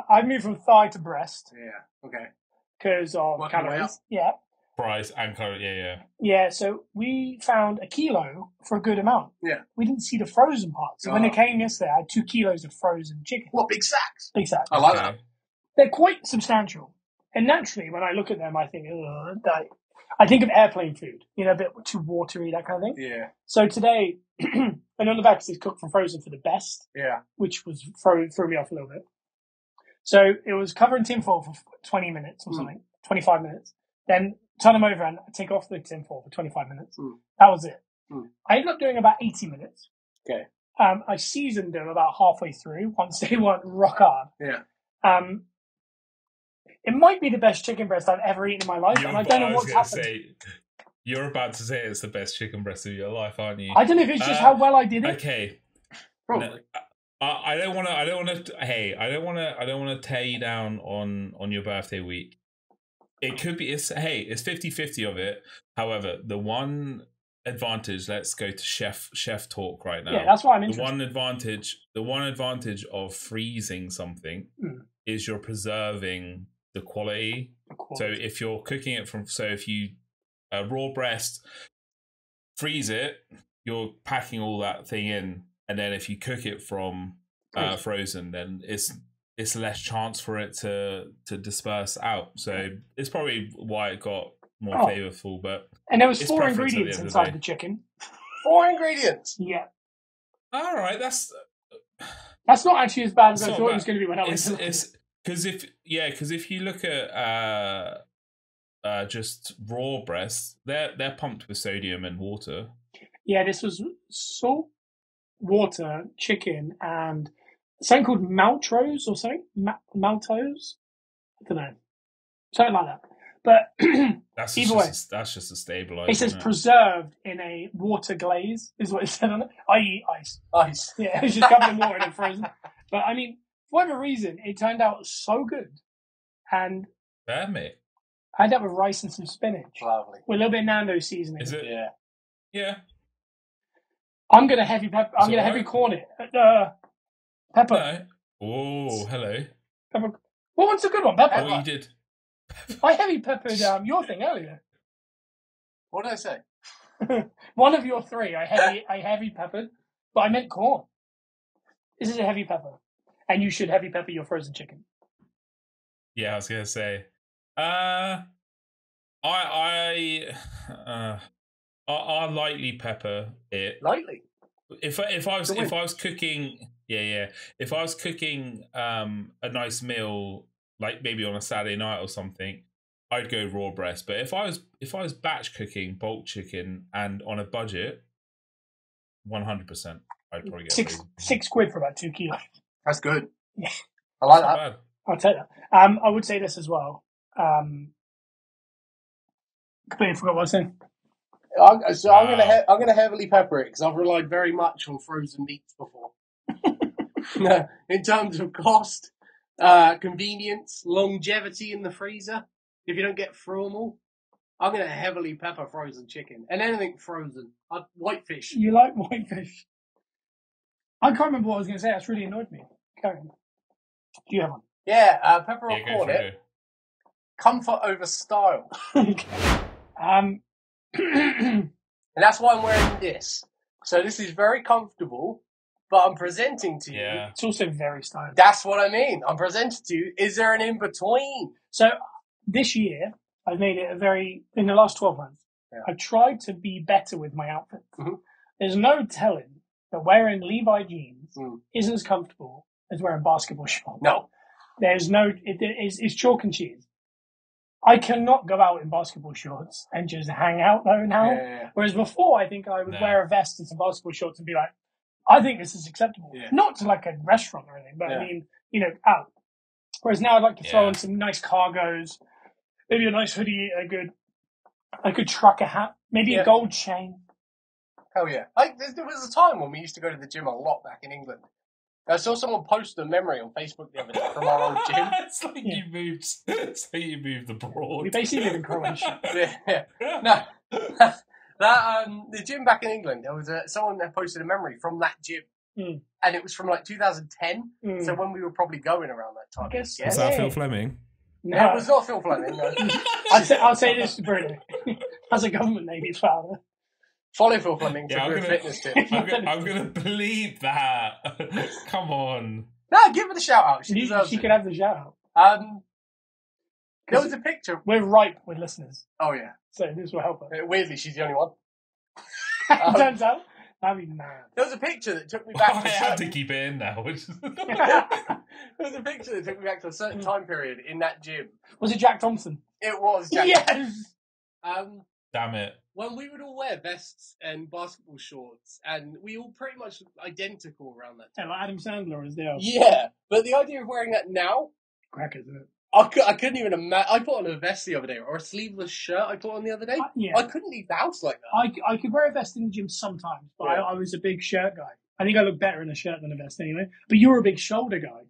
I moved from thigh to breast. Yeah. Okay. Because of calories. Yeah. Price and calories. Yeah. Yeah. So we found a kilo for a good amount. Yeah. We didn't see the frozen part. So when it came yesterday, I had 2 kilos of frozen chicken. What, big sacks? Big sacks. I like that. They're quite substantial. And naturally, when I look at them, I think, I think of airplane food, a bit too watery, that kind of thing. Yeah. So today, and on the back it says cooked from frozen for the best. Yeah. Which was threw me off a little bit. So it was covered in tinfoil for 20 minutes or something, 25 minutes. Then turn them over and take off the tinfoil for 25 minutes. That was it. I ended up doing about 80 minutes. Okay. I seasoned them about halfway through once they weren't rock hard. Yeah. It might be the best chicken breast I've ever eaten in my life, and I don't know what's happened. You're about to say it's the best chicken breast of your life, aren't you? I don't know if it's just how well I did it. Okay. Probably. No, I don't want to tear you down on your birthday week. It could be it's 50-50 of it. However, the one advantage, let's go to chef talk right now. Yeah, that's why I'm interested. The one advantage of freezing something is you're preserving the quality. So if you're cooking it if you raw breast, freeze it, you're packing all that thing in, and then if you cook it from frozen, then it's less chance for it to disperse out. So it's probably why it got more flavorful. But and there was 4 ingredients inside the chicken. 4 ingredients. Yeah. All right, that's not actually as bad as I thought it was going to be when I was. Because if you look at just raw breasts, they're pumped with sodium and water. Yeah, this was salt, water, chicken, and something called maltose or something. Maltose? I don't know. Something like that. But that's either way, that's just a stabilizer. It says preserved in a water glaze, is what it said on it. I.e. ice. Ice. Yeah, it's just covered in water and then frozen. But I mean, for whatever reason, it turned out so good. And damn it. I had that with rice and some spinach. Lovely. With a little bit of Nando seasoning. Is it? Yeah. Yeah. I'm gonna heavy pepper. I'm gonna heavy corn it. Pepper. No. Oh, hello. Pepper. What one's a good one? Pepper. What you did? I heavy peppered your thing earlier. What did I say? One of your three, I heavy peppered, but I meant corn. This is a heavy pepper, and you should heavy pepper your frozen chicken. Yeah, I was gonna say. I lightly pepper it. Lightly. If I was cooking, if I was cooking a nice meal, like maybe on a Saturday night or something, I'd go raw breast. But if I was batch cooking bulk chicken and on a budget, 100%, I'd probably get six quid for about 2 kilos. That's good. Yeah, I like that. Bad. I'll take that. I would say this as well. Completely forgot what I was saying. I'm gonna heavily pepper it because I've relied very much on frozen meats before. In terms of cost, convenience, longevity in the freezer. If you don't get through them all, I'm gonna heavily pepper frozen chicken and anything frozen. Whitefish. You like whitefish? I can't remember what I was going to say. That's really annoyed me. Carry on. Do you have one? Yeah, pepper or corn it. Comfort over style. And that's why I'm wearing this. So this is very comfortable, but I'm presenting to you. Yeah. It's also very stylish. That's what I mean. I'm presenting to you. Is there an in-between? So this year, I've made it in the last 12 months, I've tried to be better with my outfits. Mm-hmm. There's no telling that wearing Levi jeans isn't as comfortable as wearing basketball shorts. No. There's no, it's chalk and cheese. I cannot go out in basketball shorts and just hang out though now. Yeah. Whereas before, I think I would wear a vest and some basketball shorts and be like, I think this is acceptable. Yeah. Not to like a restaurant or anything, but I mean, out. Whereas now I'd like to throw in some nice cargos, maybe a nice hoodie, a good trucker hat, maybe a gold chain. Hell yeah. There was a time when we used to go to the gym a lot back in England. I saw someone post a memory on Facebook the other day from our old gym. It's like you moved abroad. We basically live in Croatia. No. The gym back in England, there was someone that posted a memory from that gym. And it was from like 2010. So when we were probably going around that time. I guess. Was that Phil Fleming? No, it was not Phil Fleming. No. I'll say this to Bruno. As a government name, he's father. Follow Phil Fleming for good fitness tips. I'm going to believe that. Come on. No, give her the shout out. She could have the shout out. There was a picture. We're ripe with listeners. Oh, yeah. So this will help her. Weirdly, she's the only one. Turns out. That'd be mad. There was a picture that took me back I had to keep it in now. There was a picture that took me back to a certain time period in that gym. Was it Jack Thompson? It was Jack Yes! Damn it. When we would all wear vests and basketball shorts, and we all pretty much identical around that time. Yeah, like Adam Sandler is there. Yeah, but the idea of wearing that now... Crackers, isn't it? I couldn't even imagine. I put on a vest the other day, or a sleeveless shirt I put on the other day. I couldn't leave the house like that. I could wear a vest in the gym sometimes, but I was a big shirt guy. I think I look better in a shirt than a vest anyway. But you're a big shoulder guy.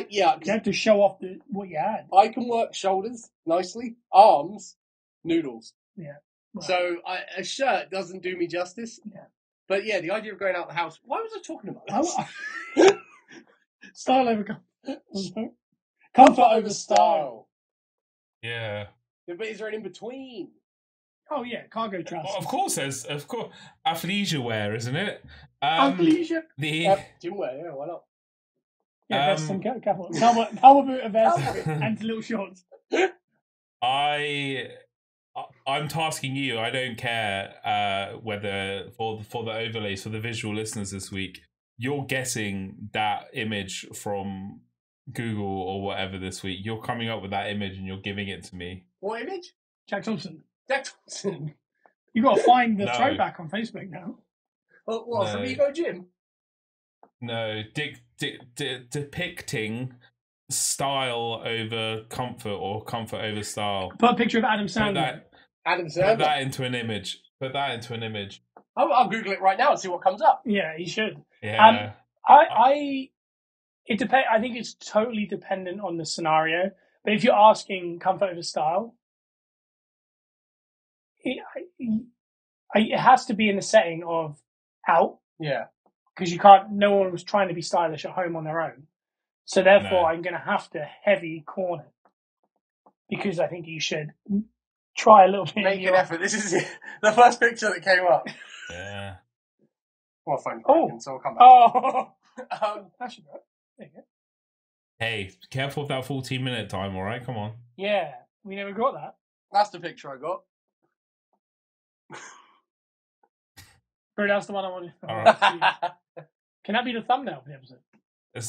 You have to show off what you had. I can work shoulders nicely, arms, noodles. Yeah. Well, so a shirt doesn't do me justice. Yeah. But yeah, the idea of going out the house. Why was I talking about this? Style over comfort over style. Yeah. But is there an in between? Oh yeah, cargo trousers. Well, of course, athleisure wear, isn't it? Athleisure. Gym wear, yeah, why not? Yeah, vest and cowboy boot, a vest, and little shorts. I'm tasking you. I don't care whether for the overlays for the visual listeners this week, you're getting that image from Google or whatever this week. You're coming up with that image and you're giving it to me. What image? Jack Thompson. Jack Thompson. You got to find the throwback on Facebook now. Well, what from Ego Gym? No, depicting style over comfort or comfort over style. Put a picture of Adam Sandler. Put that into an image. I'll Google it right now and see what comes up. Yeah, you should. Yeah. It depends. I think it's totally dependent on the scenario. But if you're asking comfort over style, it has to be in the setting of out. Yeah. Because you can't. No one was trying to be stylish at home on their own. So therefore, I'm going to have to heavy corner because I think you should try a little bit. Make an effort. This is the first picture that came up. Yeah. Well, phone broken, so I'll come back. That should work. There you go. Hey, careful with that 14-minute time, all right? Come on. Yeah, we never got that. That's the picture I got. Bro, that's the one I wanted. Right. Can that be the thumbnail for the episode? That's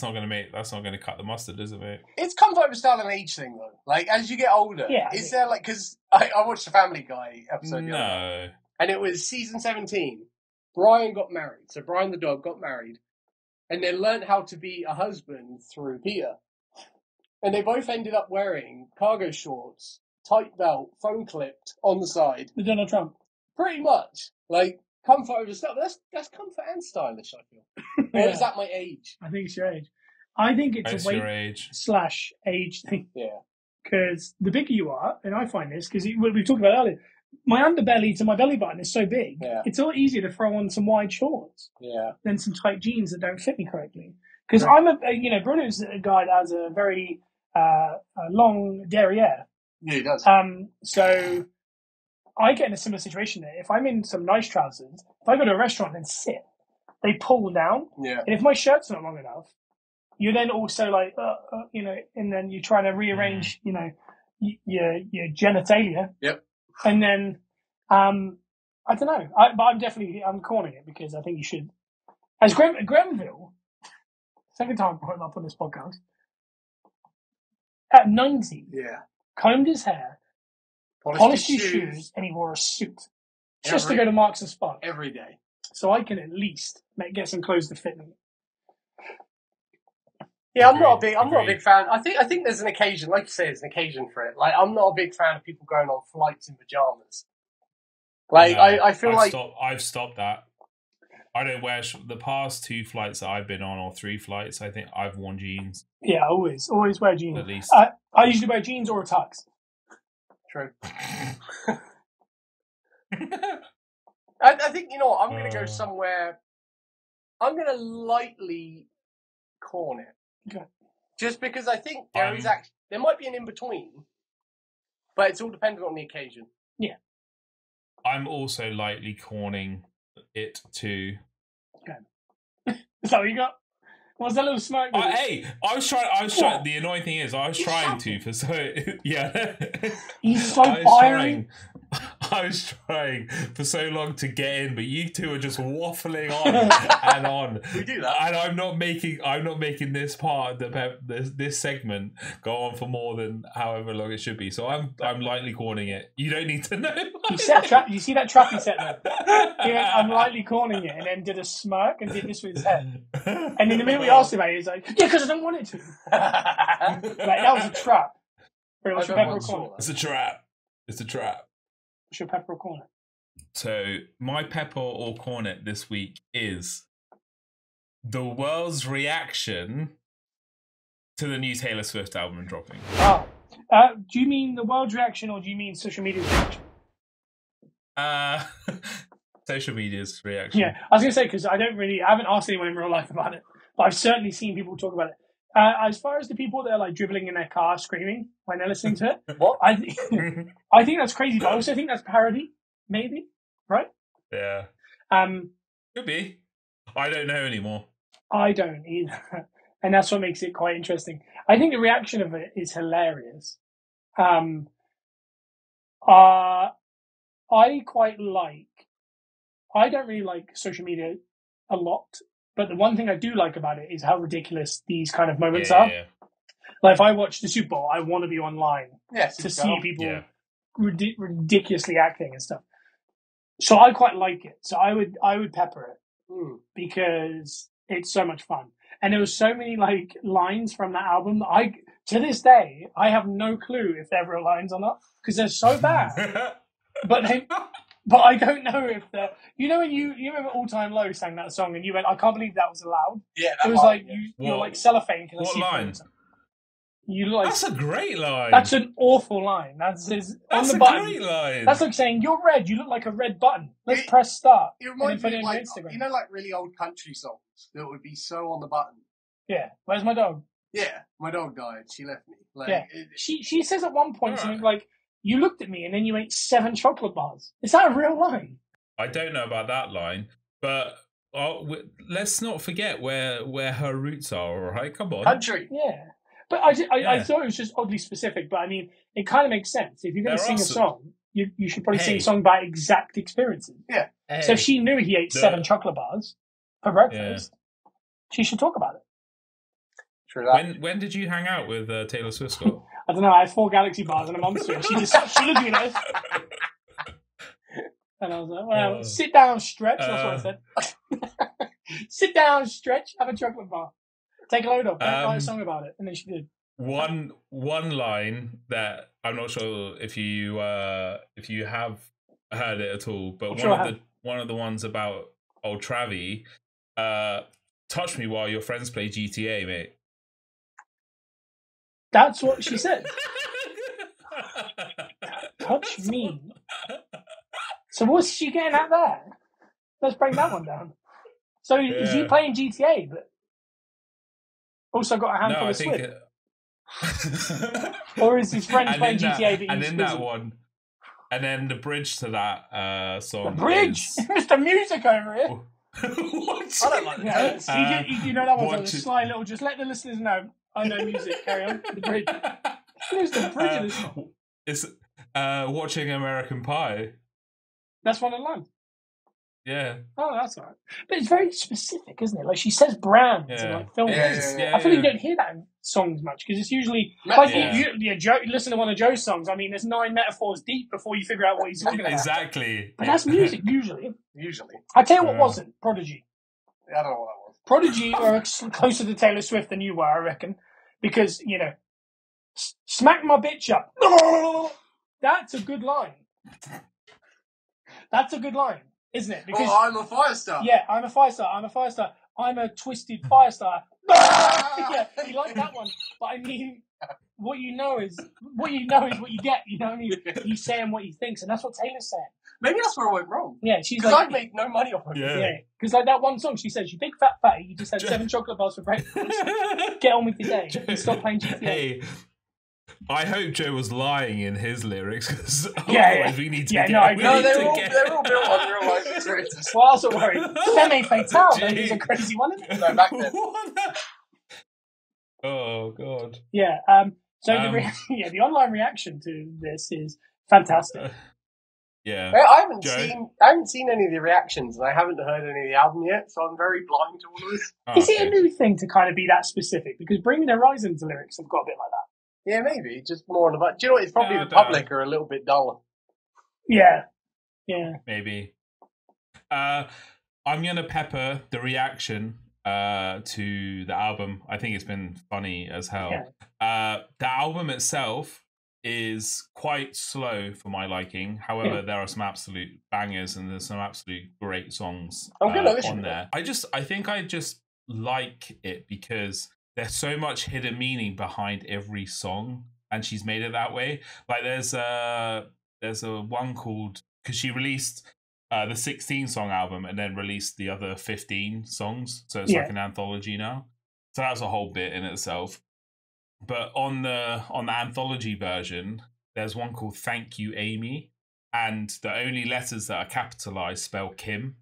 not gonna cut the mustard, is it, mate? It's comfort over style and age thing, though. Like, as you get older, is there, like, because I watched the Family Guy episode the other day, and it was season 17. Brian got married. So Brian the dog got married, and then learned how to be a husband through Peter. And they both ended up wearing cargo shorts, tight belt, phone clipped on the side. The Donald Trump. Pretty much. Like, comfort over style. That's comfort and stylish, I feel. Or is that my age? I think it's your age. I think it's a weight/age thing. Yeah. Because the bigger you are, and I find this, because we talked about earlier, my underbelly to my belly button is so big, it's a lot easier to throw on some wide shorts than some tight jeans that don't fit me correctly. Because I'm Bruno's a guy that has a very long derriere. Yeah, he does. So I get in a similar situation there. If I'm in some nice trousers, if I go to a restaurant and sit, they pull down. Yeah. And if my shirt's not long enough, you're then also like, and then you're trying to rearrange, your genitalia. Yep. And then, I don't know. But I'm cornering it because I think you should. As Grenville, second time I brought him up on this podcast, at 90, combed his hair, polished his shoes, and he wore a suit just to go to Marks and Sparks every day. So I can at least get some clothes to fit me. Yeah, I'm not a big fan. I think there's an occasion, like you say, there's an occasion for it. Like, I'm not a big fan of people going on flights in pajamas. Like, no, I feel I've stopped that. I don't wear the past 2 flights that I've been on, or 3 flights. I think I've worn jeans. Yeah, always wear jeans. At least I usually wear jeans or a tux. True. I think, you know what, I'm going to go somewhere. I'm going to lightly corn it. Okay. Just because I think there might be an in-between, but it's all dependent on the occasion. Yeah. I'm also lightly corning it too. Okay. Is that what you got? What's that little smirk? Hey, I was trying. The annoying thing is, I was trying to for He's so fiery. I was trying for so long to get in, but you two are just waffling on and on. We do that, and I'm not making this part, this segment, go on for more than however long it should be. So I'm lightly corning it. You don't need to know. You set a trap. You see that trap he set there? He went, I'm lightly corning it, and then did a smirk and did this with his head. And in the minute we asked him about it, he's like, "Yeah, because I don't want it to." Like, that was a trap. What's your pepper or corner? It's a trap. It's a trap. What's your pepper or corner? So my pepper or cornet this week is the world's reaction to the new Taylor Swift album dropping. Oh, do you mean the world's reaction, or do you mean social media's reaction? Social media's reaction. Yeah, I was going to say, because I haven't asked anyone in real life about it, but I've certainly seen people talk about it. As far as the people that are like dribbling in their car screaming when they're listening to it, what? I think that's crazy, but I also think that's parody, maybe, right? Yeah. Could be. I don't know anymore. I don't either. And that's what makes it quite interesting. I think the reaction of it is hilarious. I don't really like social media a lot, but the one thing I do like about it is how ridiculous these kind of moments are. Yeah. Like, if I watch the Super Bowl, I want to be online to see people ridiculously acting and stuff. So I quite like it. So I would pepper it because it's so much fun. And there was so many like lines from that album that to this day, I have no clue if they're real lines or not because they're so bad. But I don't know if they're... You know when you remember All Time Low sang that song and you went, I can't believe that was allowed? Yeah. It was like, you're like cellophane. What line? You look like That's a great line. That's an awful line. That's on the button. Great line. That's like saying you're red. You look like a red button. Let's press start. It reminds me of like really old country songs that would be so on the button. Yeah. Where's my dog? Yeah, my dog died. She left me. She says at one point something like, "You looked at me and then you ate 7 chocolate bars." Is that a real line? I don't know about that line, but let's not forget where her roots are. All right, come on. Country. Yeah. But I thought it was just oddly specific. But I mean, it kind of makes sense. If you're going to sing a song, you should probably sing a song about exact experiences. Yeah. So if she knew he ate 7 chocolate bars for breakfast, she should talk about it. True that. When did you hang out with Taylor Swift, Scott? I don't know. I had 4 Galaxy bars and a Monster, and she looked at me like this. And I was like, well, sit down, stretch. That's what I said. Sit down, stretch, have a chocolate bar. Take a load off. Don't write a song about it. And then she did. One line that I'm not sure if you have heard it at all, but one of the ones about old Travie, touch me while your friends play GTA, mate. That's what she said. Touch me. So what's she getting at there? Let's break that one down. So is he playing GTA, but also got a handful of Swift? Or is his friend playing GTA? And in that one, and then the bridge to that song. The bridge, Mr. Music over here. What? I don't like that. You know that one's a sly little. Just let the listeners know. I know music. Carry on. The bridge. Who's the bridge of this song? It's watching American Pie. That's one of the lines. Yeah. Oh, that's all right. But it's very specific, isn't it? Like she says brands in like film. I feel like you don't hear that in songs much because it's usually Joe, listen to one of Joe's songs. I mean, there's 9 metaphors deep before you figure out what he's talking about. Exactly. But that's music usually. Usually. I tell you what wasn't Prodigy. Yeah, I don't know what that was. Prodigy are closer to Taylor Swift than you were, I reckon, because smack my bitch up. That's a good line. That's a good line, isn't it? Because I'm a fire star. Yeah, I'm a fire star. I'm a fire star. I'm a twisted fire star. Yeah, you like that one. But I mean, what you know is what you get. You know what I mean? He's saying what he thinks, and that's what Taylor's saying. Maybe that's where I went wrong. Yeah, she's like, I make no money off of it. Yeah, because like that one song, she says, "You big fat fatty, you just had 7 chocolate bars for breakfast. Get on with your day. And stop playing GTA." Hey, I hope Joe was lying in his lyrics because we need to get. They're all built on real life experiences. Well, I was worried. Femme fatale, though, is a crazy one, isn't it? No, back then. Oh God. Yeah. So the online reaction to this is fantastic. Yeah. I haven't seen any of the reactions, and I haven't heard any of the album yet, so I'm very blind to all of this. Is it a new thing to kind of be that specific? Because Bringing Horizon's lyrics have got a bit like that. Yeah, maybe. Just more on the back. Do you know what? It's probably the public are a little bit duller. Yeah. Yeah. Maybe. I'm going to pepper the reaction to the album. I think it's been funny as hell. Yeah. The album itself is quite slow for my liking. However, there are some absolute bangers and there's some absolute great songs on there. I think I just like it because there's so much hidden meaning behind every song, and she's made it that way. Like there's a one called, because she released the 16-song album and then released the other 15 songs, so it's like an anthology now. So that's a whole bit in itself. But on the anthology version, there's one called "Thank You, Amy," and the only letters that are capitalized spell Kim,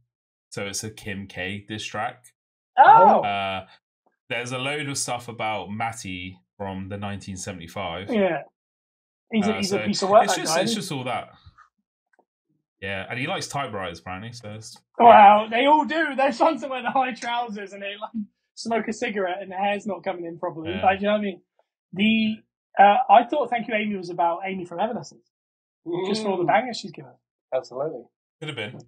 so it's a Kim K diss track. Oh. There's a load of stuff about Matty from the 1975. Yeah. He's a piece of work, it's just all that. Yeah, and he likes typewriters, apparently. So wow, they all do. There's ones that wear the high trousers and they like smoke a cigarette and the hair's not coming in properly. Yeah. Like, you know what I mean? I thought "Thank You, Amy" was about Amy from Evanescence. Just for all the bangers she's given. Absolutely. Could have been.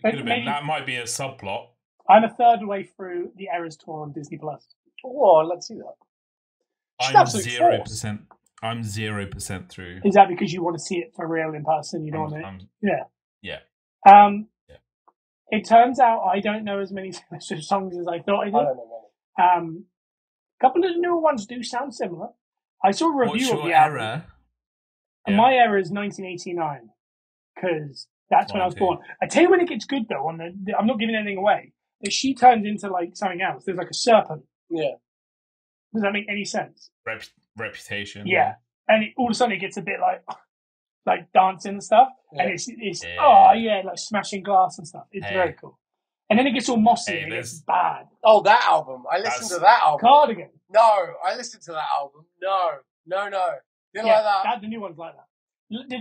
Maybe. That might be a subplot. I'm a third way through the Eras tour on Disney Plus. Oh, let's see that. I'm 0%. I'm 0% through. Is that because you want to see it for real in person? You don't want to. Yeah. It turns out I don't know as many songs as I thought I did. I don't know many. A couple of the newer ones do sound similar. I saw a review What's of your the album. era? And my era is 1989 because that's when I was born. I tell you when it gets good though. I'm not giving anything away. But she turns into like something else. There's like a serpent. Yeah. Does that make any sense? Reputation. Yeah. And all of a sudden it gets a bit like dancing and stuff. Yeah. And it's like smashing glass and stuff. It's very cool. And then it gets all mossy and it gets bad. Oh, that album. I listened to that album. Cardigan. No, I listened to that album. No. Didn't like that. The new one's like that.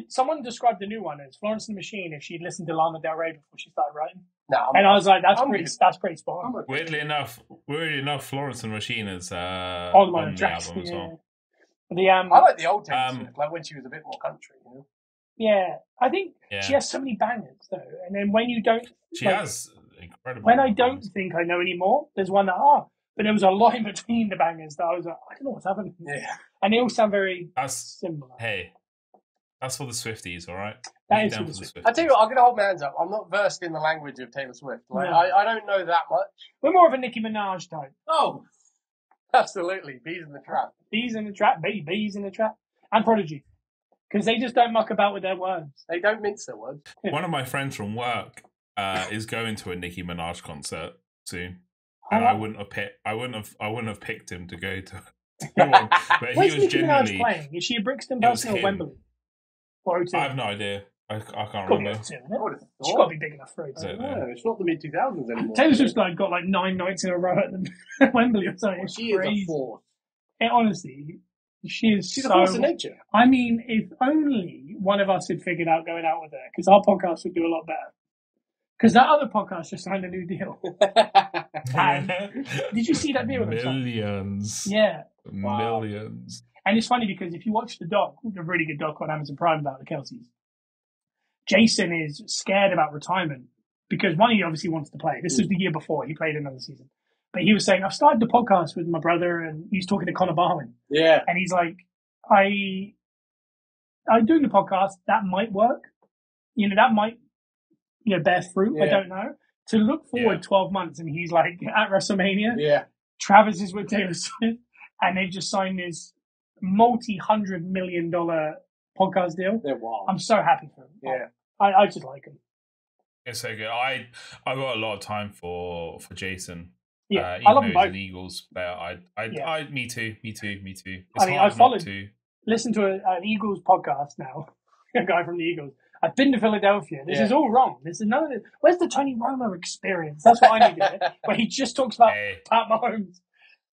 Someone described the new one as Florence and the Machine if she'd listened to Lana Del Rey before she started writing. No, and I was like, that's pretty spot on. Weirdly enough, Florence and the Machine is on the album as well. I like the old Taylor Swift, like when she was a bit more country, you know? Yeah, I think she has so many bangers though, and then when you don't, she has incredible. When I don't think I know anymore, there's one that but there was a lot in between the bangers that I was like, I don't know what's happening. Yeah, and they all sound very similar. Hey. That's for the Swifties, all right? That is for the Swifties. I tell you what, I'm going to hold my hands up. I'm not versed in the language of Taylor Swift. Like, no. I don't know that much. We're more of a Nicki Minaj type. Oh, absolutely. Bees in the Trap. Bees in the Trap, Bees in the Trap. And Prodigy. Because they just don't muck about with their words. They don't mince their words. One of my friends from work is going to a Nicki Minaj concert soon. And I wouldn't have picked him to go to one. But Where's Nicki Minaj playing? Is she a Brixton person or Wembley? I have no idea. I can't remember. She's got to be big enough for it. No, it's not the mid-2000s anymore. Taylor Swift's got like 9 nights in a row at Wembley or something. She is a force. Honestly, she's a force of nature. I mean, if only one of us had figured out going out with her, because our podcast would do a lot better. Because that other podcast just signed a new deal. Did you see that deal? Millions. Yeah. Millions. And it's funny because if you watch the really good doc on Amazon Prime about the Kelseys, Jason is scared about retirement because one, he obviously wants to play. This was the year before he played another season. But he was saying, I've started the podcast with my brother and he's talking to Connor Barwin. Yeah. And he's like, I'm doing the podcast. That might work. That might, bear fruit. Yeah. I don't know. To look forward 12 months and he's like at WrestleMania. Yeah. Travis is with Taylor Swift and they've just signed this multi-$100 million podcast deal. They're wild. I'm so happy for him. Yeah. I just like him. It's so good. I got a lot of time for Jason. Yeah, I love him both. An Eagles player. Me too. I followed. Listen to an Eagles podcast now. A guy from the Eagles. I've been to Philadelphia. This is all wrong. This is none of this. Where's the Tony Romo experience? That's what I need to hear. Where he just talks about Pat Mahomes.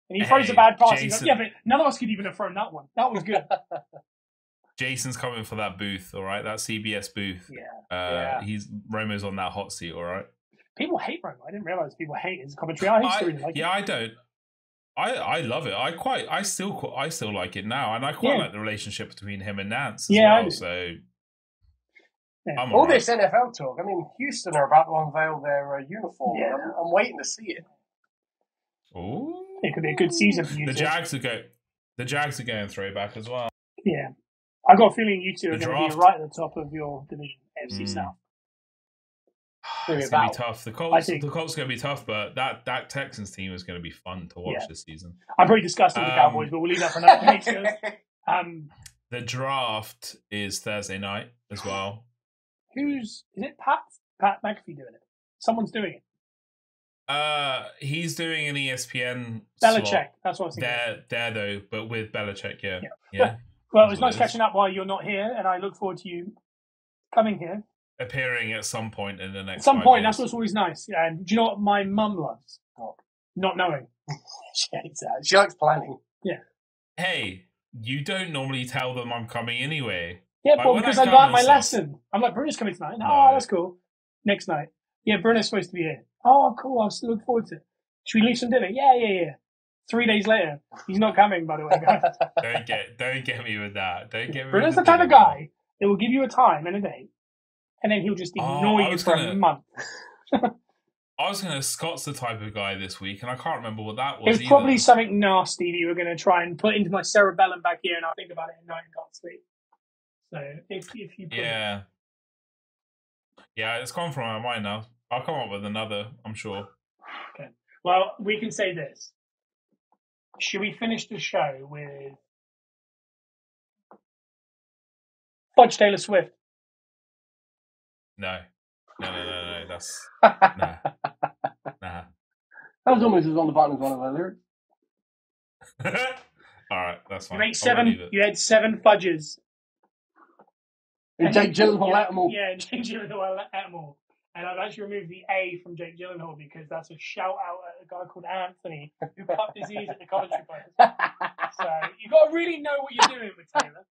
And he throws a bad pass. He's like, but none of us could even have thrown that one. That was good. Jason's coming for that booth, all right? That CBS booth. Yeah. Romo's on that hot seat, all right? People hate Romo. I didn't realize people hate his commentary. I really like it. I don't. I love it. I still like it now, and I quite like the relationship between him and Nance as well. So all this NFL talk. I mean, Houston are about to unveil their uniform. Yeah. I'm waiting to see it. Ooh. It could be a good season for you. The Jags are going throwback as well. Yeah, I got a feeling you two are going to be right at the top of your division, AFC South. It's going to be tough. The Colts are going to be tough, but that Texans team is going to be fun to watch this season. I'm pretty disgusted with the Cowboys, but we'll leave that for another day. The draft is Thursday night as well. Is it Pat McAfee doing it? Someone's doing it. He's doing an ESPN Belichick. slot. That's what I was thinking. There though, but with Belichick, yeah. Well, it was nice catching up while you're not here, and I look forward to you coming here. Appearing at some point in the next. At some point, that's what's always nice. And do you know what my mum loves? Not knowing. She hates that. She likes planning. Yeah. Hey, you don't normally tell them I'm coming anyway. Yeah, but because I got my lesson. I'm like, Bruno's coming tonight. Oh, that's cool. Next night. Yeah, Bruno's supposed to be here. Oh, cool. I'll still look forward to it. Should we leave some dinner? Yeah. 3 days later, he's not coming, by the way, guys. Don't get me with that. Bruno's the kind of guy that will give you a time and a date, and then he'll just ignore you for a month. I was going to Scott's the type of guy this week, and I can't remember what that was. It was probably something nasty that you were going to try and put into my cerebellum back here, and I'll think about it at night and can't sleep. So if you put yeah, it's gone from my mind now. I'll come up with another, I'm sure. Okay. Well, we can say this. Should we finish the show with Fudge Taylor Swift. No. That's nah. Nah. That was almost as on the button as one of her lyrics. All right, that's fine. You ate 7 fudges. And Jake Gyllenhaal ate them all. Yeah, Jake Gyllenhaal ate them all. And I've actually removed the A from Jake Gyllenhaal because that's a shout out at a guy called Anthony who cupped his ears at the commentary players. So you got to really know what you're doing with Taylor.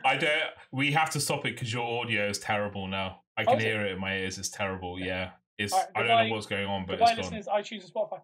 I don't. We have to stop it because your audio is terrible now. I can hear it in my ears. It's terrible. Yeah, it's. Right, I don't know what's going on, but it's gone. Listeners, iTunes and Spotify.